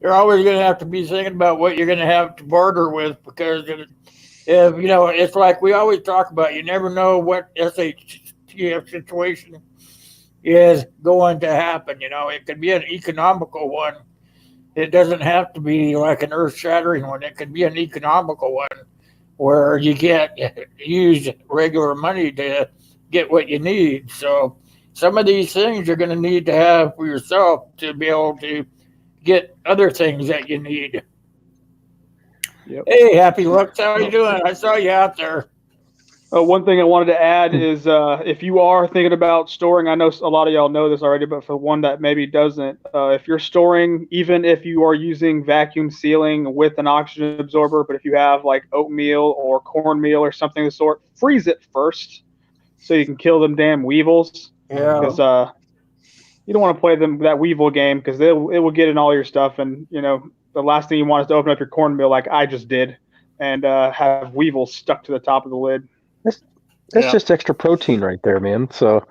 You're always going to have to be thinking about what you're going to have to barter with, because it's like we always talk about, you never know what SHTF situation is going to happen. It could be an economical one. It doesn't have to be like an earth-shattering one. It could be an economical one where you can't use regular money to get what you need. So some of these things you're going to need to have for yourself to be able to get other things that you need. Yep. Hey, Happy Looks, how are you doing? I saw you out there. One thing I wanted to add is if you are thinking about storing, I know a lot of y'all know this already, but for one that maybe doesn't, if you're storing, even if you are using vacuum sealing with an oxygen absorber, but if you have like oatmeal or cornmeal or something of the sort, freeze it first so you can kill them damn weevils. Yeah. Because you don't want to play that weevil game, because it will get in all your stuff, and the last thing you want is to open up your cornmeal like I just did and have weevils stuck to the top of the lid. That's just extra protein right there, man. So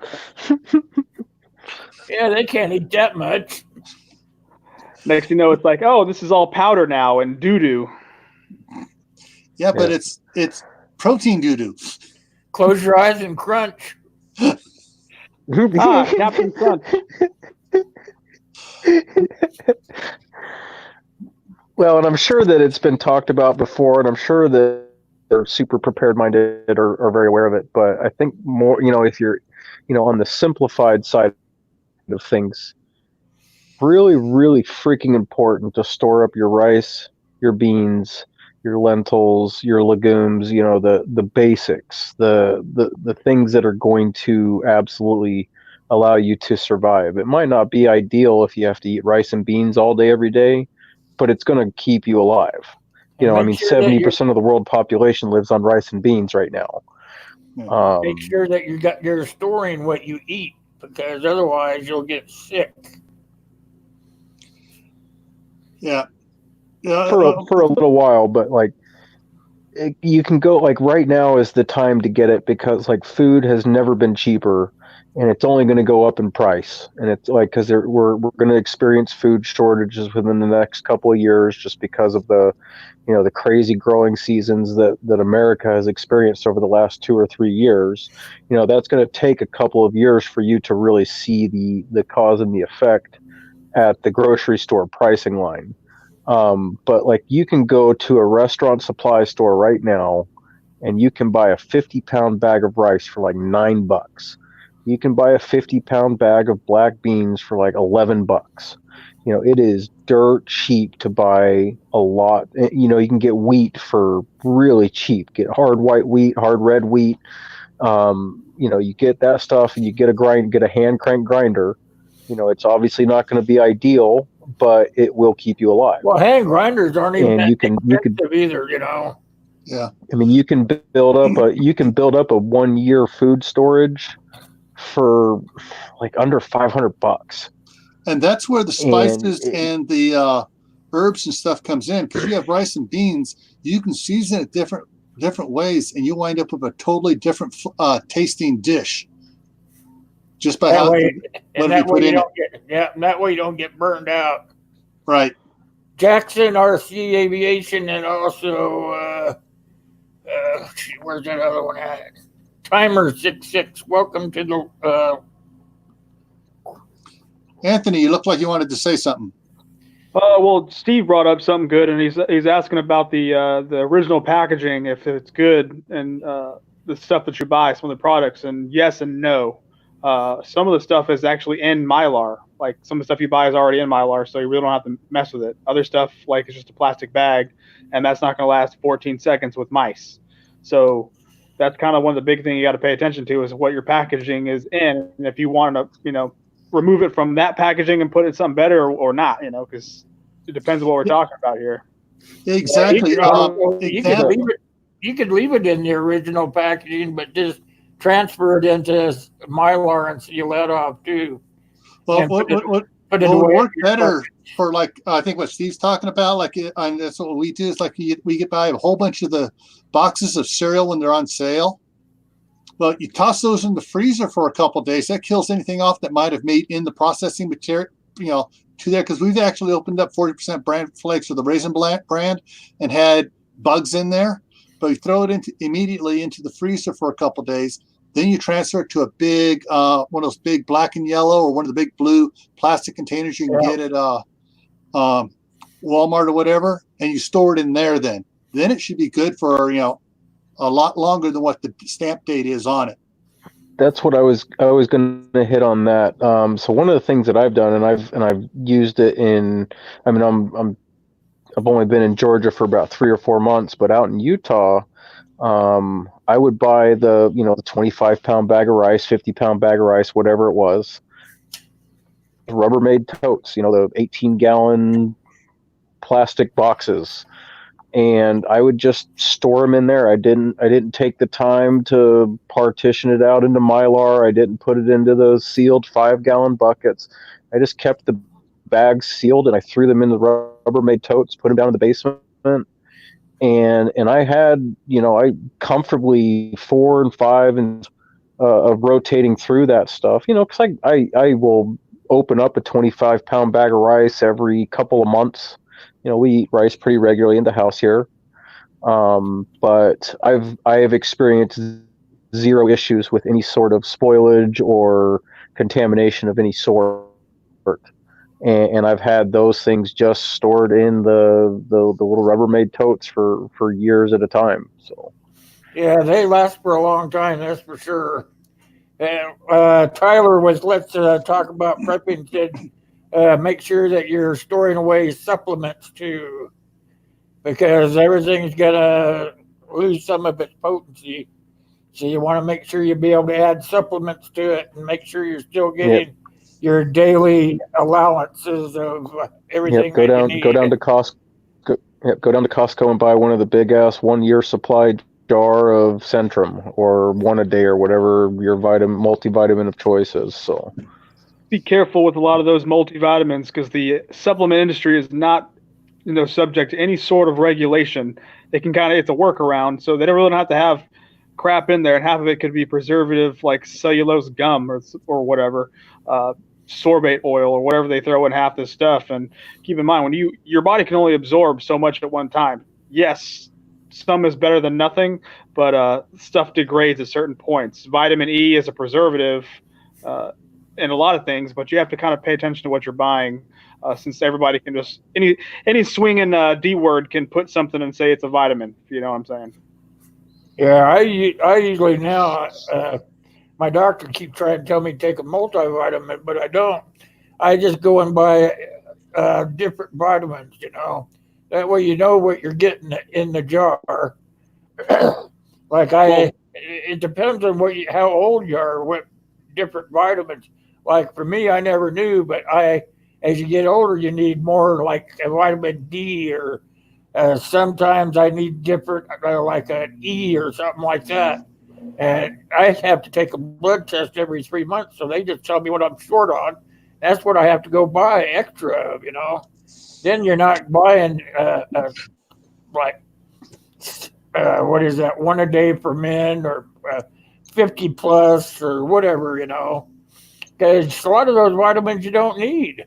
yeah, they can't eat that much. Next you know, it's like, oh, this is all powder now and doo-doo. Yeah, but it's protein doo-doo. Close your eyes and crunch. Captain Crunch. Well, and I'm sure that it's been talked about before, and I'm sure that they're super prepared minded or are very aware of it. But I think more, if you're, on the simplified side of things, really, really freaking important to store up your rice, your beans, your lentils, your legumes, the basics, the things that are going to absolutely allow you to survive. It might not be ideal if you have to eat rice and beans all day, every day, but it's going to keep you alive. 70% of the world population lives on rice and beans right now. Make sure that you're storing what you eat, because otherwise you'll get sick. Yeah. For a little while, but you can go, right now is the time to get it, because food has never been cheaper, and it's only going to go up in price. And it's like, because we're going to experience food shortages within the next couple of years, just because of the the crazy growing seasons that America has experienced over the last 2 or 3 years. That's going to take a couple of years for you to really see the cause and the effect at the grocery store pricing line. But like, you can go to a restaurant supply store right now and you can buy a 50-pound bag of rice for like $9. You can buy a 50-pound bag of black beans for like $11. It is dirt cheap to buy a lot. You can get wheat for really cheap. Get hard white wheat, hard red wheat. You get that stuff, and you get a hand crank grinder. It's obviously not going to be ideal, but it will keep you alive. Well, hand grinders aren't even And that expensive either, Yeah. I mean, you can build up a 1 year food storage for like under $500. And that's where the spices and the herbs and stuff comes in, because you have rice and beans. You can season it different ways, and you wind up with a totally different tasting dish. Just by that how way, and what that you way put you in it. don't that way you don't get burned out. Right. Jackson RC Aviation, and also where's that other one at? Timer 66. Welcome to the. Anthony, you look like you wanted to say something. Well, Steve brought up something good, and he's asking about the original packaging, if it's good, and the stuff that you buy, some of the products, and yes and no. Some of the stuff is actually in Mylar. Like, some of the stuff you buy is already in Mylar, so you really don't have to mess with it. Other stuff, like, it's just a plastic bag, and that's not going to last 14 seconds with mice. So that's kind of one of the big things you got to pay attention to, is what your packaging is in, and if you want to, remove it from that packaging and put it in something better or not, because it depends on what we're talking about here. Exactly. You could leave it in the original packaging, but just transfer it into Mylar and seal that off too. Well, what would work better for, like, I think what Steve's talking about, like, and that's what we do, is like we get by a whole bunch of the boxes of cereal when they're on sale. Well, you toss those in the freezer for a couple of days. That kills anything off that might have made in the processing material, to there, because we've actually opened up 40% brand flakes or the Raisin brand and had bugs in there. But you throw it immediately into the freezer for a couple of days. Then you transfer it to a big, one of those big black and yellow, or one of the big blue plastic containers you can get at Walmart or whatever, and you store it in there. Then it should be good for a lot longer than what the stamp date is on it. That's what I was going to hit on that. So one of the things that I've done, and I've used it in. I mean, I've only been in Georgia for about 3 or 4 months, but out in Utah, I would buy the 25-pound bag of rice, 50-pound bag of rice, whatever it was. Rubbermaid totes, the 18-gallon plastic boxes. And I would just store them in there. I didn't take the time to partition it out into Mylar. I didn't put it into those sealed 5-gallon buckets. I just kept the bags sealed, and I threw them in the Rubbermaid totes, put them down in the basement. And I had, I comfortably 4 and 5 and of rotating through that stuff, because I will open up a 25-pound bag of rice every couple of months. We eat rice pretty regularly in the house here. But I have experienced zero issues with any sort of spoilage or contamination of any sort. And I've had those things just stored in the little Rubbermaid totes for years at a time. So yeah, they last for a long time, that's for sure. And Tyler let's talk about prepping. Said make sure that you're storing away supplements too, because everything's gonna lose some of its potency. So you want to make sure you be able to add supplements to it and make sure you're still getting your daily allowances of everything. Go down to Costco. Go down to Costco and buy one of the big ass 1 year supply jar of Centrum, or one a day, or whatever your multivitamin of choice is. So be careful with a lot of those multivitamins, because the supplement industry is not subject to any sort of regulation. They can it's a workaround, so they don't really have to have crap in there, and half of it could be preservative like cellulose gum or whatever, sorbate oil or whatever they throw in half this stuff. And keep in mind, when your body can only absorb so much at one time. Yes, some is better than nothing, but stuff degrades at certain points. Vitamin E is a preservative in a lot of things, but you have to kind of pay attention to what you're buying, since everybody can just any swinging D word can put something and say it's a vitamin. If you know what I'm saying. Yeah, I usually now, my doctor keeps trying to tell me to take a multivitamin, but I don't. I just go and buy different vitamins, you know. That way you know what you're getting in the jar. Like it depends on how old you are, what different vitamins. Like for me, I never knew, but as you get older, you need more like a vitamin D or sometimes I need different, like an E or something like that. And I have to take a blood test every 3 months, so they just tell me what I'm short on. That's what I have to go buy extra of, you know. Then you're not buying like what is that, one a day for men or 50 plus or whatever, you know. Because a lot of those vitamins you don't need.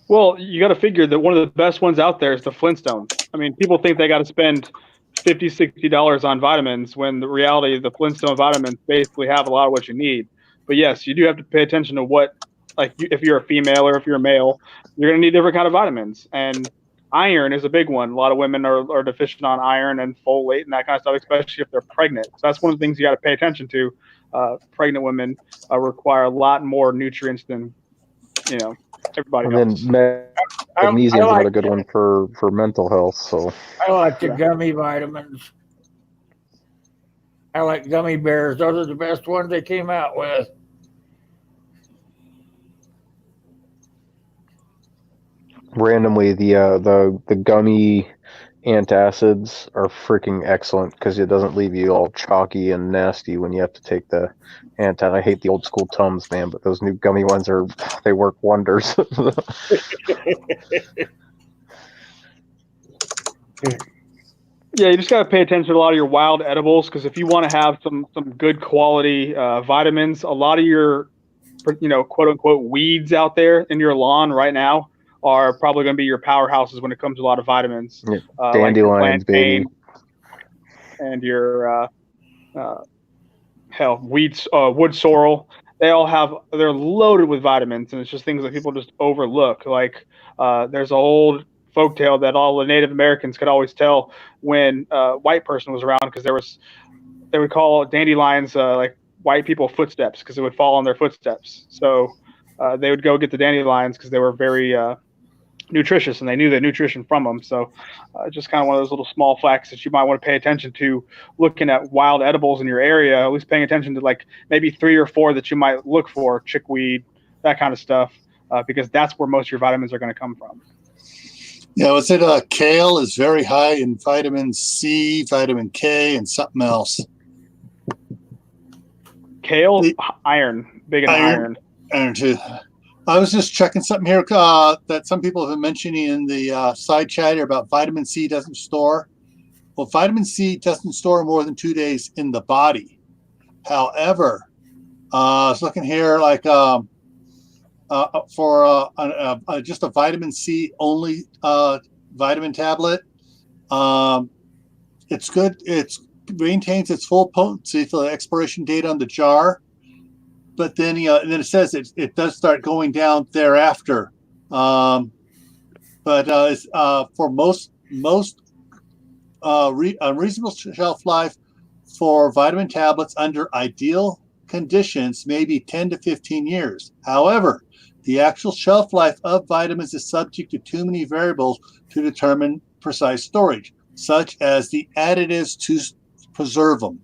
Well, you got to figure that one of the best ones out there is the Flintstones. I mean, people think they got to spend $50, $60 on vitamins when the reality, the Flintstone vitamins basically have a lot of what you need. But yes, you do have to pay attention to what, like if you're a female or if you're a male, you're going to need different kind of vitamins. And iron is a big one. A lot of women are deficient on iron and folate and that kind of stuff, especially if they're pregnant. So that's one of the things you got to pay attention to. Pregnant women require a lot more nutrients than, you know, everybody else. And then magnesium is another good one for mental health. So I like the gummy vitamins. I like gummy bears. Those are the best ones they came out with. randomly, the gummy antacids are freaking excellent because it doesn't leave you all chalky and nasty when you have to take the I hate the old school Tums, man, but those new gummy ones they work wonders. Yeah, you just got to pay attention to a lot of your wild edibles, because if you want to have some good quality vitamins, a lot of your, you know, quote unquote weeds out there in your lawn right now are probably going to be your powerhouses when it comes to a lot of vitamins. Yeah, dandelions, like baby, and your wood sorrel. They're loaded with vitamins, and it's just things that people just overlook. Like there's an old folktale that all the Native Americans could always tell when a white person was around, because they would call dandelions like white people footsteps, because it would fall on their footsteps. So they would go get the dandelions because they were very nutritious, and they knew the nutrition from them. So just kind of one of those little small facts that you might want to pay attention to looking at wild edibles in your area, at least paying attention to like maybe 3 or 4 that you might look for, chickweed, that kind of stuff, because that's where most of your vitamins are going to come from. Yeah, what's it? Kale is very high in vitamin C, vitamin K, and something else. Kale, iron, big in iron. Iron too. I was just checking something here that some people have been mentioning in the side chat here about vitamin C doesn't store. Well, vitamin C doesn't store more than 2 days in the body. However, I was looking here like for just a vitamin C only vitamin tablet. It's good. It maintains its full potency for the expiration date on the jar. But then, and then it says it does start going down thereafter. But for most reasonable shelf life for vitamin tablets under ideal conditions, maybe 10 to 15 years. However, the actual shelf life of vitamins is subject to too many variables to determine precise storage, such as the additives to preserve them.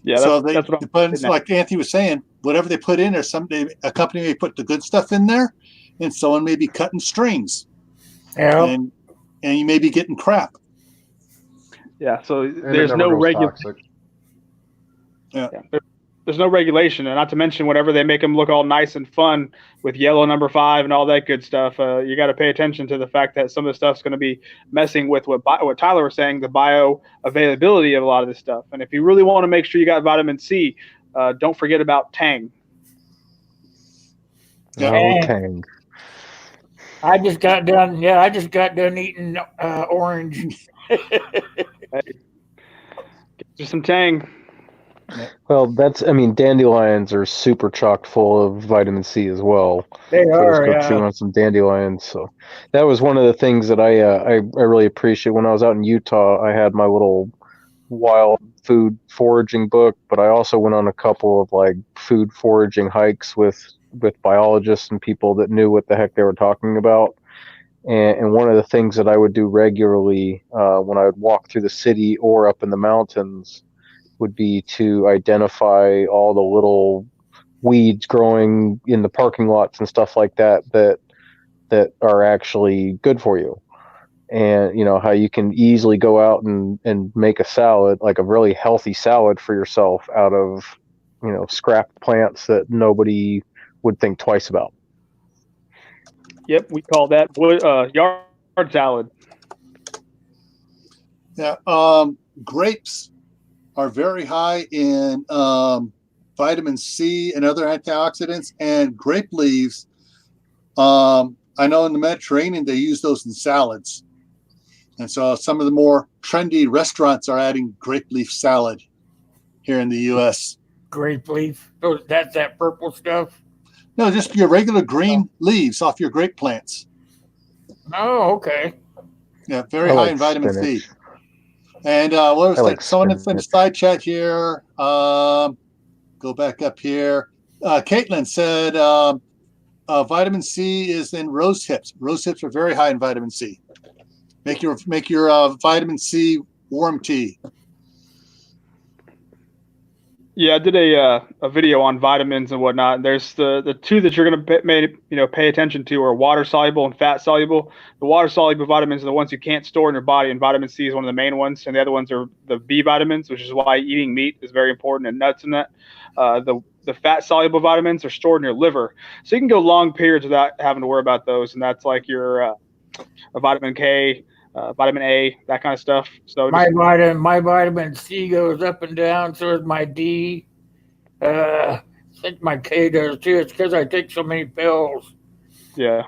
Yeah, so that's like Anthony was saying, whatever they put in there, a company may put the good stuff in there, and someone may be cutting strings. Yeah. And you may be getting crap. Yeah, so there's no regular. Yeah. there's no regulation, and not to mention whenever they make them look all nice and fun with yellow number 5 and all that good stuff, you got to pay attention to the fact that some of the stuff's going to be messing with what Tyler was saying, the bioavailability of a lot of this stuff. And if you really want to make sure you got vitamin C, don't forget about Tang. Oh, Tang. I just got done. Yeah, I just got done eating orange. Just some Tang. Well, dandelions are super chock full of vitamin C as well. They So are. just go chew on some dandelions. So that was one of the things that I really appreciate. When I was out in Utah, I had my little wild food foraging book, but I also went on a couple of like food foraging hikes with biologists and people that knew what the heck they were talking about. And one of the things that I would do regularly when I would walk through the city or up in the mountains would be to identify all the little weeds growing in the parking lots and stuff like that are actually good for you. And you know how you can easily go out and make a salad, like a really healthy salad for yourself out of, you know, scrap plants that nobody would think twice about. Yep, we call that yard salad. Yeah, grapes are very high in vitamin C and other antioxidants, and grape leaves. I know in the Mediterranean they use those in salads, and so some of the more trendy restaurants are adding grape leaf salad here in the U.S. Grape leaf. Oh, that's that purple stuff. No, just your regular green leaves off your grape plants. Oh, okay. Yeah, very high in vitamin C. And what was that? Someone in the side chat here. Go back up here. Caitlin said vitamin C is in rose hips. Rose hips are very high in vitamin C. Make your vitamin C warm tea. Yeah, I did a video on vitamins and whatnot. And there's the two that you're going to pay attention to are water soluble and fat soluble. The water soluble vitamins are the ones you can't store in your body, and vitamin C is one of the main ones. And the other ones are the B vitamins, which is why eating meat is very important, and nuts and that. The fat soluble vitamins are stored in your liver, so you can go long periods without having to worry about those. And that's like your a vitamin K, vitamin A, that kind of stuff. So my vitamin C goes up and down. So does my D. I think my K does too. It's because I take so many pills. Yeah,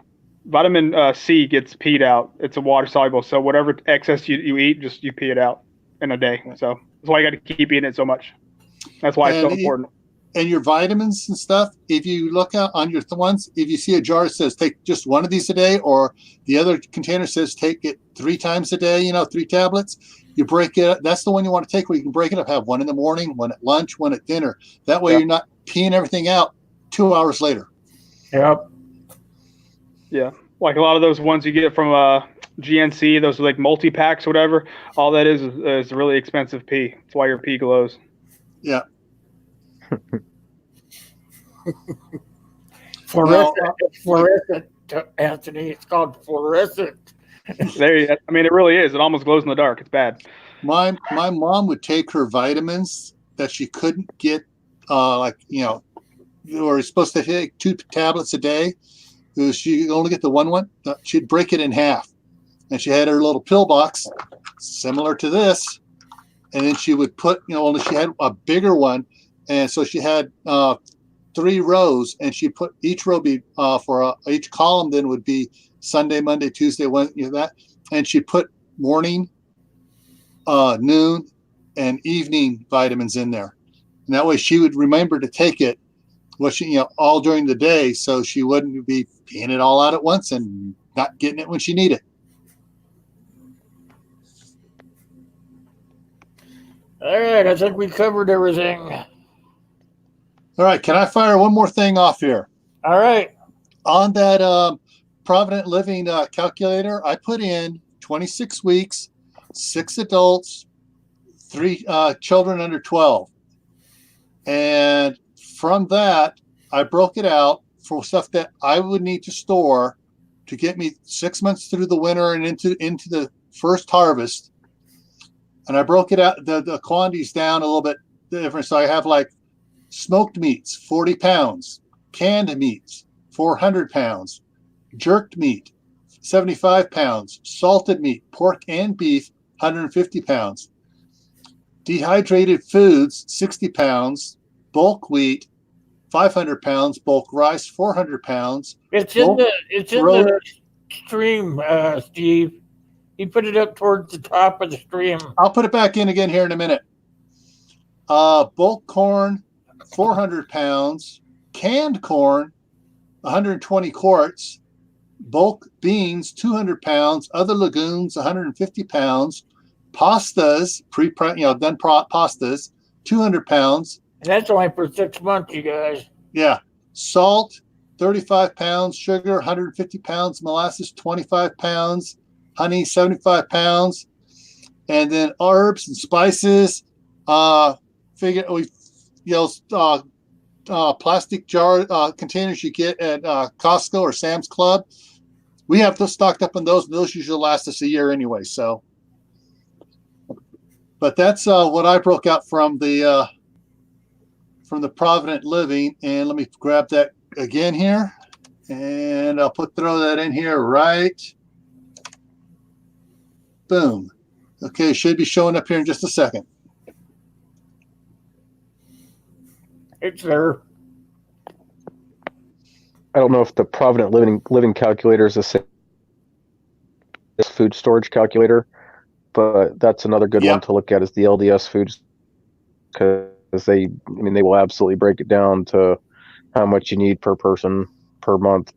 vitamin C gets peed out. It's a water soluble, so whatever excess you eat, just you pee it out in a day. So that's why you got to keep eating it so much. That's why it's so important. And your vitamins and stuff, if you look out on your ones, if you see a jar that says take just one of these a day, or the other container says take it 3 times a day, 3 tablets, you break it. That's the one you want to take, where you can break it up, have one in the morning, one at lunch, one at dinner. That way You're not peeing everything out 2 hours later. Yep. Yeah. Like a lot of those ones you get from GNC, those are like multi-packs or whatever. All that is really expensive pee. That's why your pee glows. Yeah. Fluorescent, Anthony. It's called fluorescent. It really is. It almost glows in the dark. It's bad. My mom would take her vitamins that she couldn't get, you were supposed to take 2 tablets a day. She could only get the one. She'd break it in half, and she had her little pill box similar to this, and then she would put, only she had a bigger one. And so she had 3 rows, and she put each row be for each column then would be Sunday, Monday, Tuesday, Wednesday, that. And she put morning, noon, and evening vitamins in there. And that way she would remember to take it, all during the day, so she wouldn't be peeing it all out at once and not getting it when she needed it. All right, I think we covered everything. All right, can I fire one more thing off here? All right. On that Provident Living calculator, I put in 26 weeks, 6 adults, 3 children under 12. And from that, I broke it out for stuff that I would need to store to get me 6 months through the winter and into the first harvest. And I broke it out, the quantities down a little bit different. So I have like Smoked meats, 40 pounds. Canned meats, 400 pounds. Jerked meat, 75 pounds. Salted meat, pork and beef, 150 pounds. Dehydrated foods, 60 pounds. Bulk wheat, 500 pounds. Bulk rice, 400 pounds. It's Bulk in road- the stream, Steve. He put it up towards the top of the stream. I'll put it back in again here in a minute. Bulk corn, 400 pounds. Canned corn, 120 quarts. Bulk beans, 200 pounds. Other legumes, 150 pounds. Pastas, done pastas, 200 pounds. And that's only for 6 months, you guys. Yeah. Salt, 35 pounds. Sugar, 150 pounds. Molasses, 25 pounds. Honey, 75 pounds. And then herbs and spices. Plastic jar containers you get at Costco or Sam's Club. We have those stocked up in those, and those usually last us a year anyway. So, but that's what I broke out from the Provident Living, and let me grab that again here, and I'll throw that in here right. Boom. Okay, should be showing up here in just a second. It's there. I don't know if the Provident Living calculator is the same as food storage calculator, but that's another good one to look at is the LDS foods, because they will absolutely break it down to how much you need per person, per month,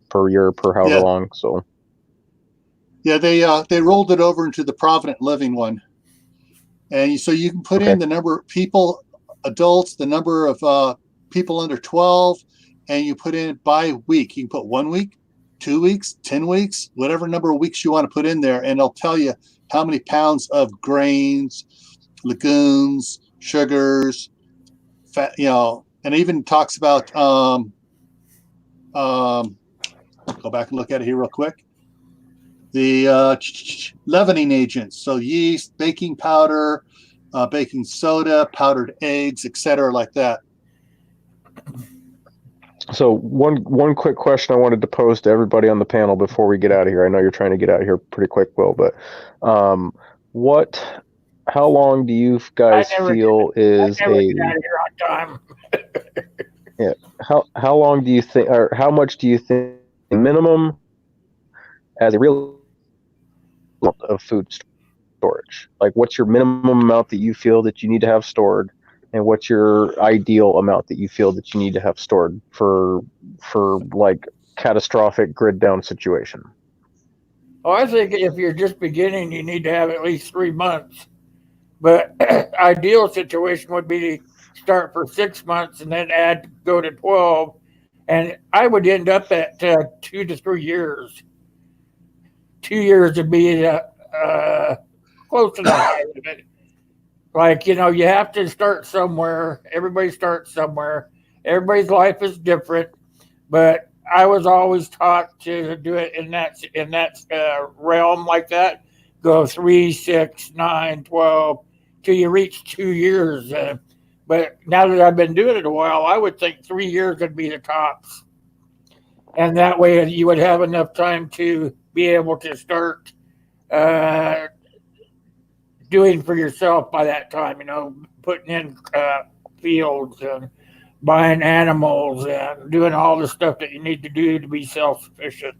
per year, per however long. So yeah, they rolled it over into the Provident Living one, and so you can put in the number of people, adults, the number of people under 12, and you put in by week. You can put 1 week, 2 weeks, 10 weeks, whatever number of weeks you want to put in there, and it'll tell you how many pounds of grains, legumes, sugars, fat, and it even talks about go back and look at it here real quick. The leavening agents, so yeast, baking powder, baking soda, powdered eggs, etc., like that. So one quick question I wanted to pose to everybody on the panel before we get out of here. I know you're trying to get out of here pretty quick, Will, but how long do you guys feel is I never get out of here on time. Yeah. How long do you think, or how much do you think minimum as a real of food storage? Like, what's your minimum amount that you feel that you need to have stored, and what's your ideal amount that you feel that you need to have stored for like catastrophic grid down situation? Well, I think if you're just beginning, you need to have at least 3 months. But ideal situation would be to start for 6 months and then go to 12. And I would end up at 2 to 3 years. 2 years would be close enough. Like, you have to start somewhere. Everybody starts somewhere. Everybody's life is different. But I was always taught to do it in that realm like that. Go 3, 6, 9, 12, till you reach 2 years. But now that I've been doing it a while, I would think 3 years would be the tops. And that way you would have enough time to be able to start doing for yourself by that time, putting in fields and buying animals and doing all the stuff that you need to do to be self-sufficient.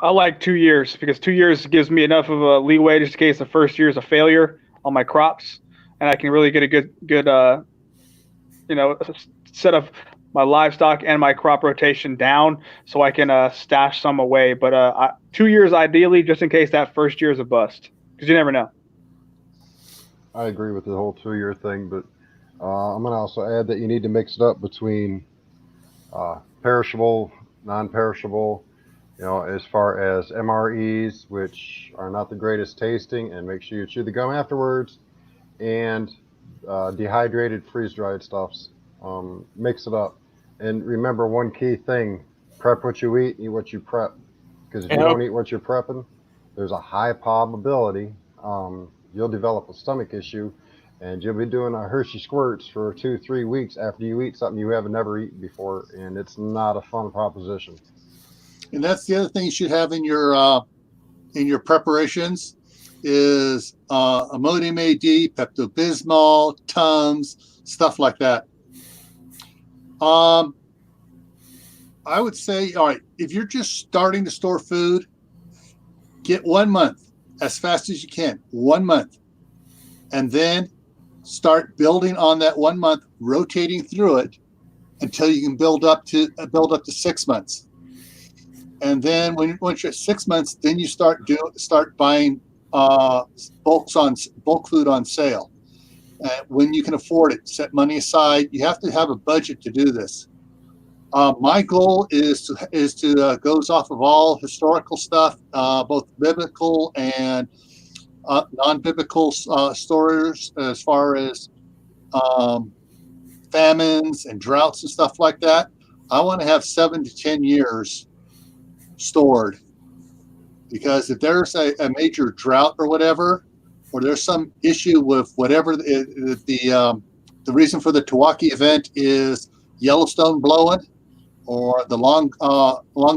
I like 2 years because 2 years gives me enough of a leeway just in case the first year is a failure on my crops, and I can really get a good set of my livestock and my crop rotation down so I can stash some away. But 2 years ideally, just in case that first year is a bust, because you never know. I agree with the whole 2 year thing, but I'm going to also add that you need to mix it up between perishable, non-perishable, as far as MREs, which are not the greatest tasting, and make sure you chew the gum afterwards, and dehydrated, freeze-dried stuffs. Mix it up. And remember one key thing, prep what you eat what you prep. Because if you don't eat what you're prepping, there's a high probability you'll develop a stomach issue. and you'll be doing a Hershey squirts for 2 3 weeks after you eat something you haven't never eaten before, and it's not a fun proposition. And that's the other thing you should have in your preparations is ammonium AD, Pepto-Bismol, Tums, stuff like that. I would say, all right, if you're just starting to store food, get 1 month as fast as you can, 1 month, and then start building on that 1 month, rotating through it until you can build up to 6 months. And then once you're at 6 months, then you start buying bulk food on sale. When you can afford it, set money aside. You have to have a budget to do this. My goal is to goes off of all historical stuff, both biblical and non-biblical stories, as far as famines and droughts and stuff like that. I want to have 7 to 10 years stored, because if there's a major drought or whatever, or there's some issue with whatever the reason for the Tawaki event is Yellowstone blowing or the Long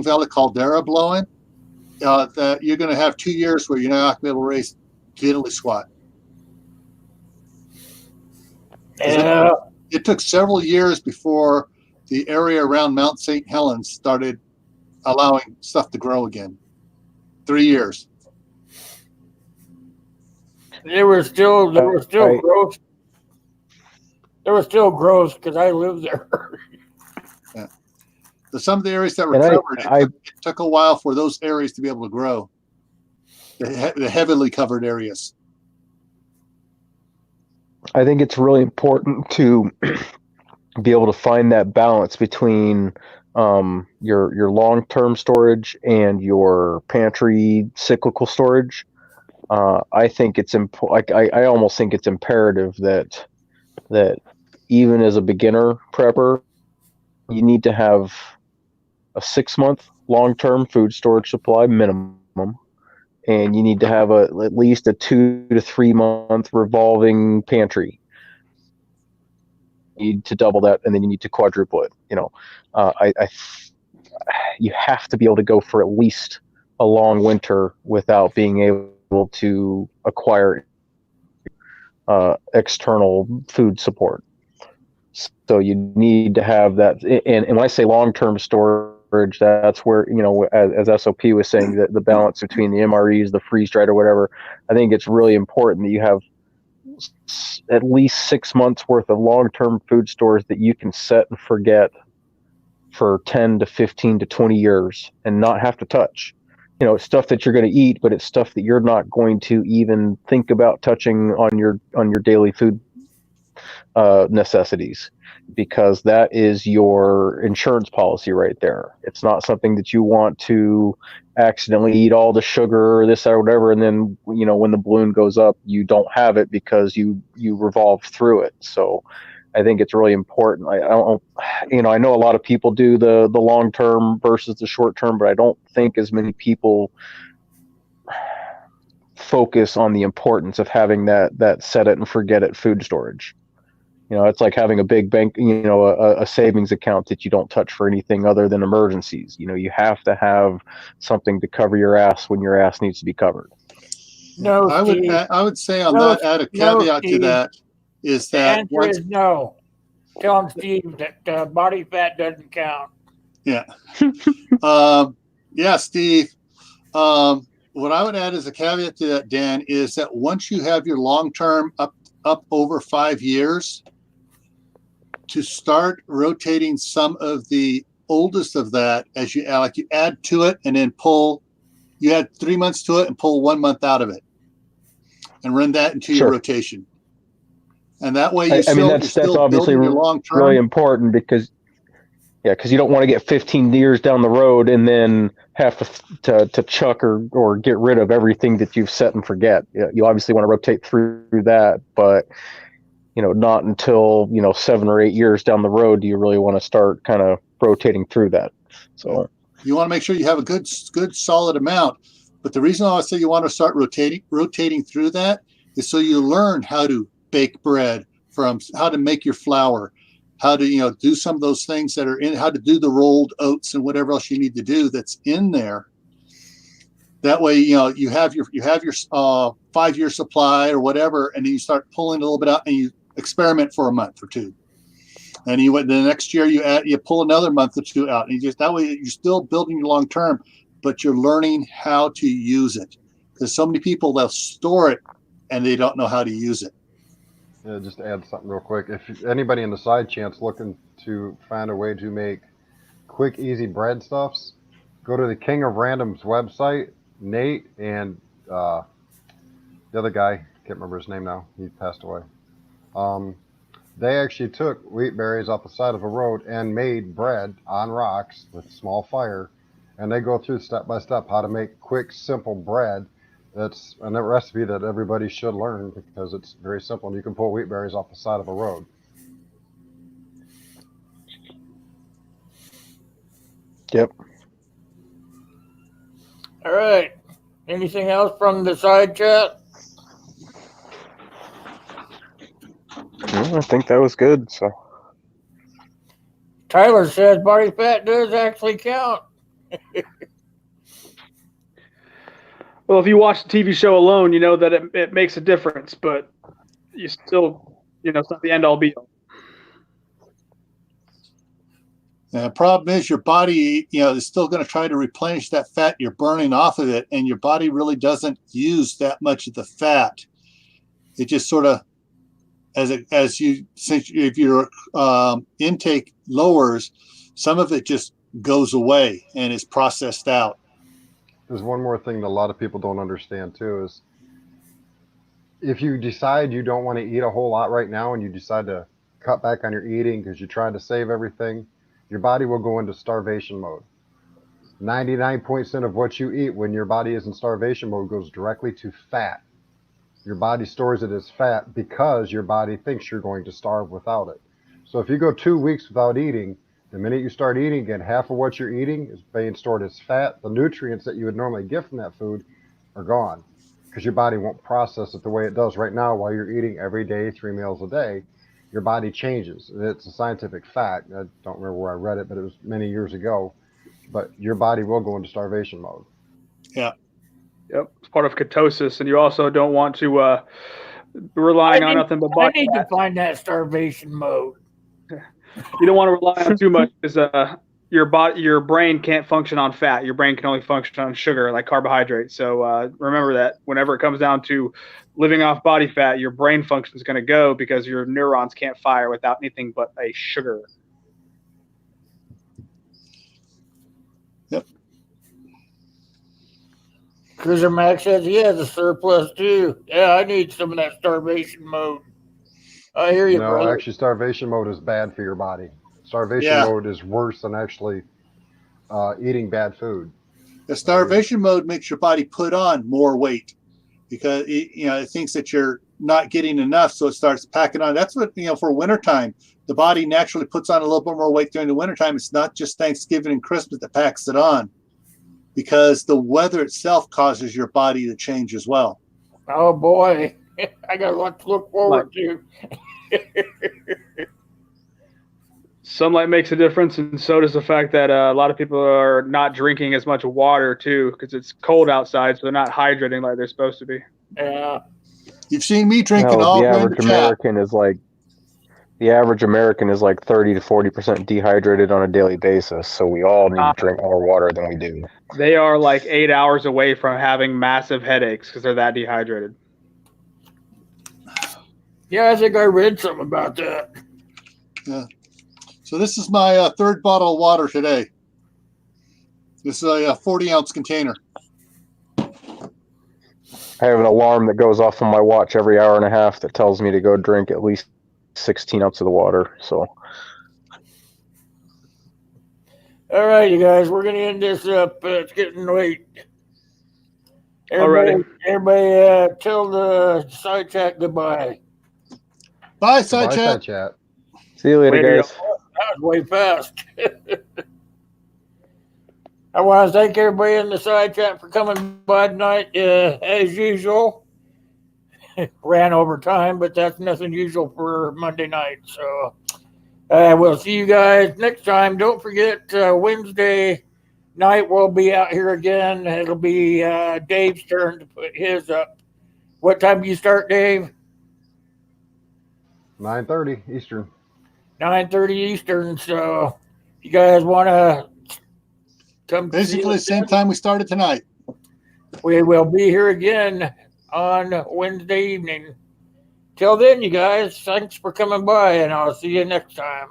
Valley Caldera blowing, that you're going to have 2 years where you're not going to be able to raise diddly squat. Yeah. It took several years before the area around Mount St. Helens started allowing stuff to grow again. 3 years. There was still growth. There was still growth because I lived there. Yeah. Some of the areas that were And covered, it took a while for those areas to be able to grow. The heavily covered areas. I think it's really important to be able to find that balance between your long-term storage and your pantry cyclical storage. I think it's I almost think it's imperative that even as a beginner prepper, you need to have a 6-month long-term food storage supply minimum, and you need to have at least a 2 to 3 month revolving pantry. You need to double that, and then you need to quadruple it. You have to be able to go for at least a long winter without being able to acquire external food support. So you need to have that. And when I say long-term storage, that's where, as SOP was saying, that the balance between the MREs, the freeze-dried or whatever, I think it's really important that you have at least 6 months worth of long-term food stores that you can set and forget for 10 to 15 to 20 years and not have to touch. It's stuff that you're going to eat, but it's stuff that you're not going to even think about touching on your daily food necessities, because that is your insurance policy right there. It's not something that you want to accidentally eat all the sugar or this or whatever, and then when the balloon goes up, you don't have it because you revolved through it. So I think it's really important. I know a lot of people do the long term versus the short term, but I don't think as many people focus on the importance of having that set it and forget it food storage. It's like having a big bank, a savings account that you don't touch for anything other than emergencies. You have to have something to cover your ass when your ass needs to be covered. No, I would say on that, add a caveat to that, is the that answer is no. Tell him, Steve, that body fat doesn't count. Yeah. Yeah, Steve. What I would add as a caveat to that, Dan, is that once you have your long-term up over 5 years, to start rotating some of the oldest of that as you add to it and then you add 3 months to it and pull 1 month out of it and run that into your rotation. And that way that's obviously your long-term. Really important because you don't want to get 15 years down the road and then have to chuck or get rid of everything that you've set and forget. You obviously want to rotate through that, but not until 7 or 8 years down the road do you really want to start kind of rotating through that. So you want to make sure you have a good solid amount. But the reason I say you want to start rotating through that is so you learn how to bake bread, from how to make your flour, how to do some of those things that are in, how to do the rolled oats and whatever else you need to do that's in there. That way, you have your 5-year supply or whatever, and then you start pulling a little bit out, and you experiment for a month or two, and the next year you pull another month or two out, and you just that way you're still building your long term, but you're learning how to use it, because so many people, they'll store it and they don't know how to use it. Yeah, just to add something real quick. If anybody in the side chance looking to find a way to make quick, easy bread stuffs, go to the King of Random's website. Nate and the other guy, can't remember his name now. He passed away. They actually took wheat berries off the side of a road and made bread on rocks with small fire. And they go through step by step how to make quick, simple bread. That's a recipe that everybody should learn because it's very simple. And you can pull wheat berries off the side of a road. Yep. All right. Anything else from the side chat? I think that was good. So Tyler says body fat does actually count. Well, if you watch the TV show alone, you know that it makes a difference, but you still, it's not the end all be all. And the problem is your body, is still going to try to replenish that fat you're burning off of it, and your body really doesn't use that much of the fat. It just sort of, if your intake lowers, some of it just goes away and is processed out. There's one more thing that a lot of people don't understand too is if you decide you don't want to eat a whole lot right now and you decide to cut back on your eating because you're trying to save everything, your body will go into starvation mode. 99% of what you eat when your body is in starvation mode goes directly to fat. Your body stores it as fat because your body thinks you're going to starve without it. So if you go 2 weeks without eating, the minute you start eating again, half of what you're eating is being stored as fat. The nutrients that you would normally get from that food are gone because your body won't process it the way it does right now while you're eating every day, 3 meals a day. Your body changes. It's a scientific fact. I don't remember where I read it, but it was many years ago. But your body will go into starvation mode. Yeah. Yep. It's part of ketosis, and you also don't want to relying on nothing but body I need fat. to find that starvation mode. You don't want to rely on too much because your brain can't function on fat. Your brain can only function on sugar, like carbohydrates. So remember that whenever it comes down to living off body fat, your brain function is going to go because your neurons can't fire without anything but a sugar. Yep. Cruiser Max says he has a surplus too. Yeah, I need some of that starvation mode. I hear you, No, brother. actually, starvation mode is bad for your body. Starvation Yeah. mode is worse than actually eating bad food. The starvation mode makes your body put on more weight because it thinks that you're not getting enough, so it starts packing on. That's what for wintertime, the body naturally puts on a little bit more weight during the wintertime. It's not just Thanksgiving and Christmas that packs it on, because the weather itself causes your body to change as well. Oh boy, I got a lot to look forward to. Sunlight makes a difference, and so does the fact that a lot of people are not drinking as much water too, because it's cold outside, so they're not hydrating like they're supposed to be. Yeah. You've seen me drinking No, all the during average the chat. American is like 30 to 40% dehydrated on a daily basis. So we all need to drink more water than we do. They are like 8 hours away from having massive headaches because they're that dehydrated. Yeah, I think I read something about that. Yeah. So this is my third bottle of water today. This is a 40-ounce container. I have an alarm that goes off on my watch every hour and a half that tells me to go drink at least 16 ounces of the water. So, All right, you guys, we're gonna end this up. It's getting late. Everybody, tell the side chat goodbye. Bye, side Bye, chat. side chat. see you later, guys. That was way fast. I want to thank everybody in the side chat for coming by tonight, as usual. ran over time, but that's nothing usual for Monday night. So we'll see you guys next time. Don't forget Wednesday night we'll be out here again. It'll be Dave's turn to put his up. What time do you start, Dave? 9:30 Eastern. 9:30 Eastern. So you guys want to come Basically, the same time we started tonight. We will be here again on Wednesday evening. Till then, you guys, thanks for coming by, and I'll see you next time.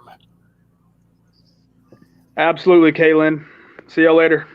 Absolutely, Caitlin. See y'all later.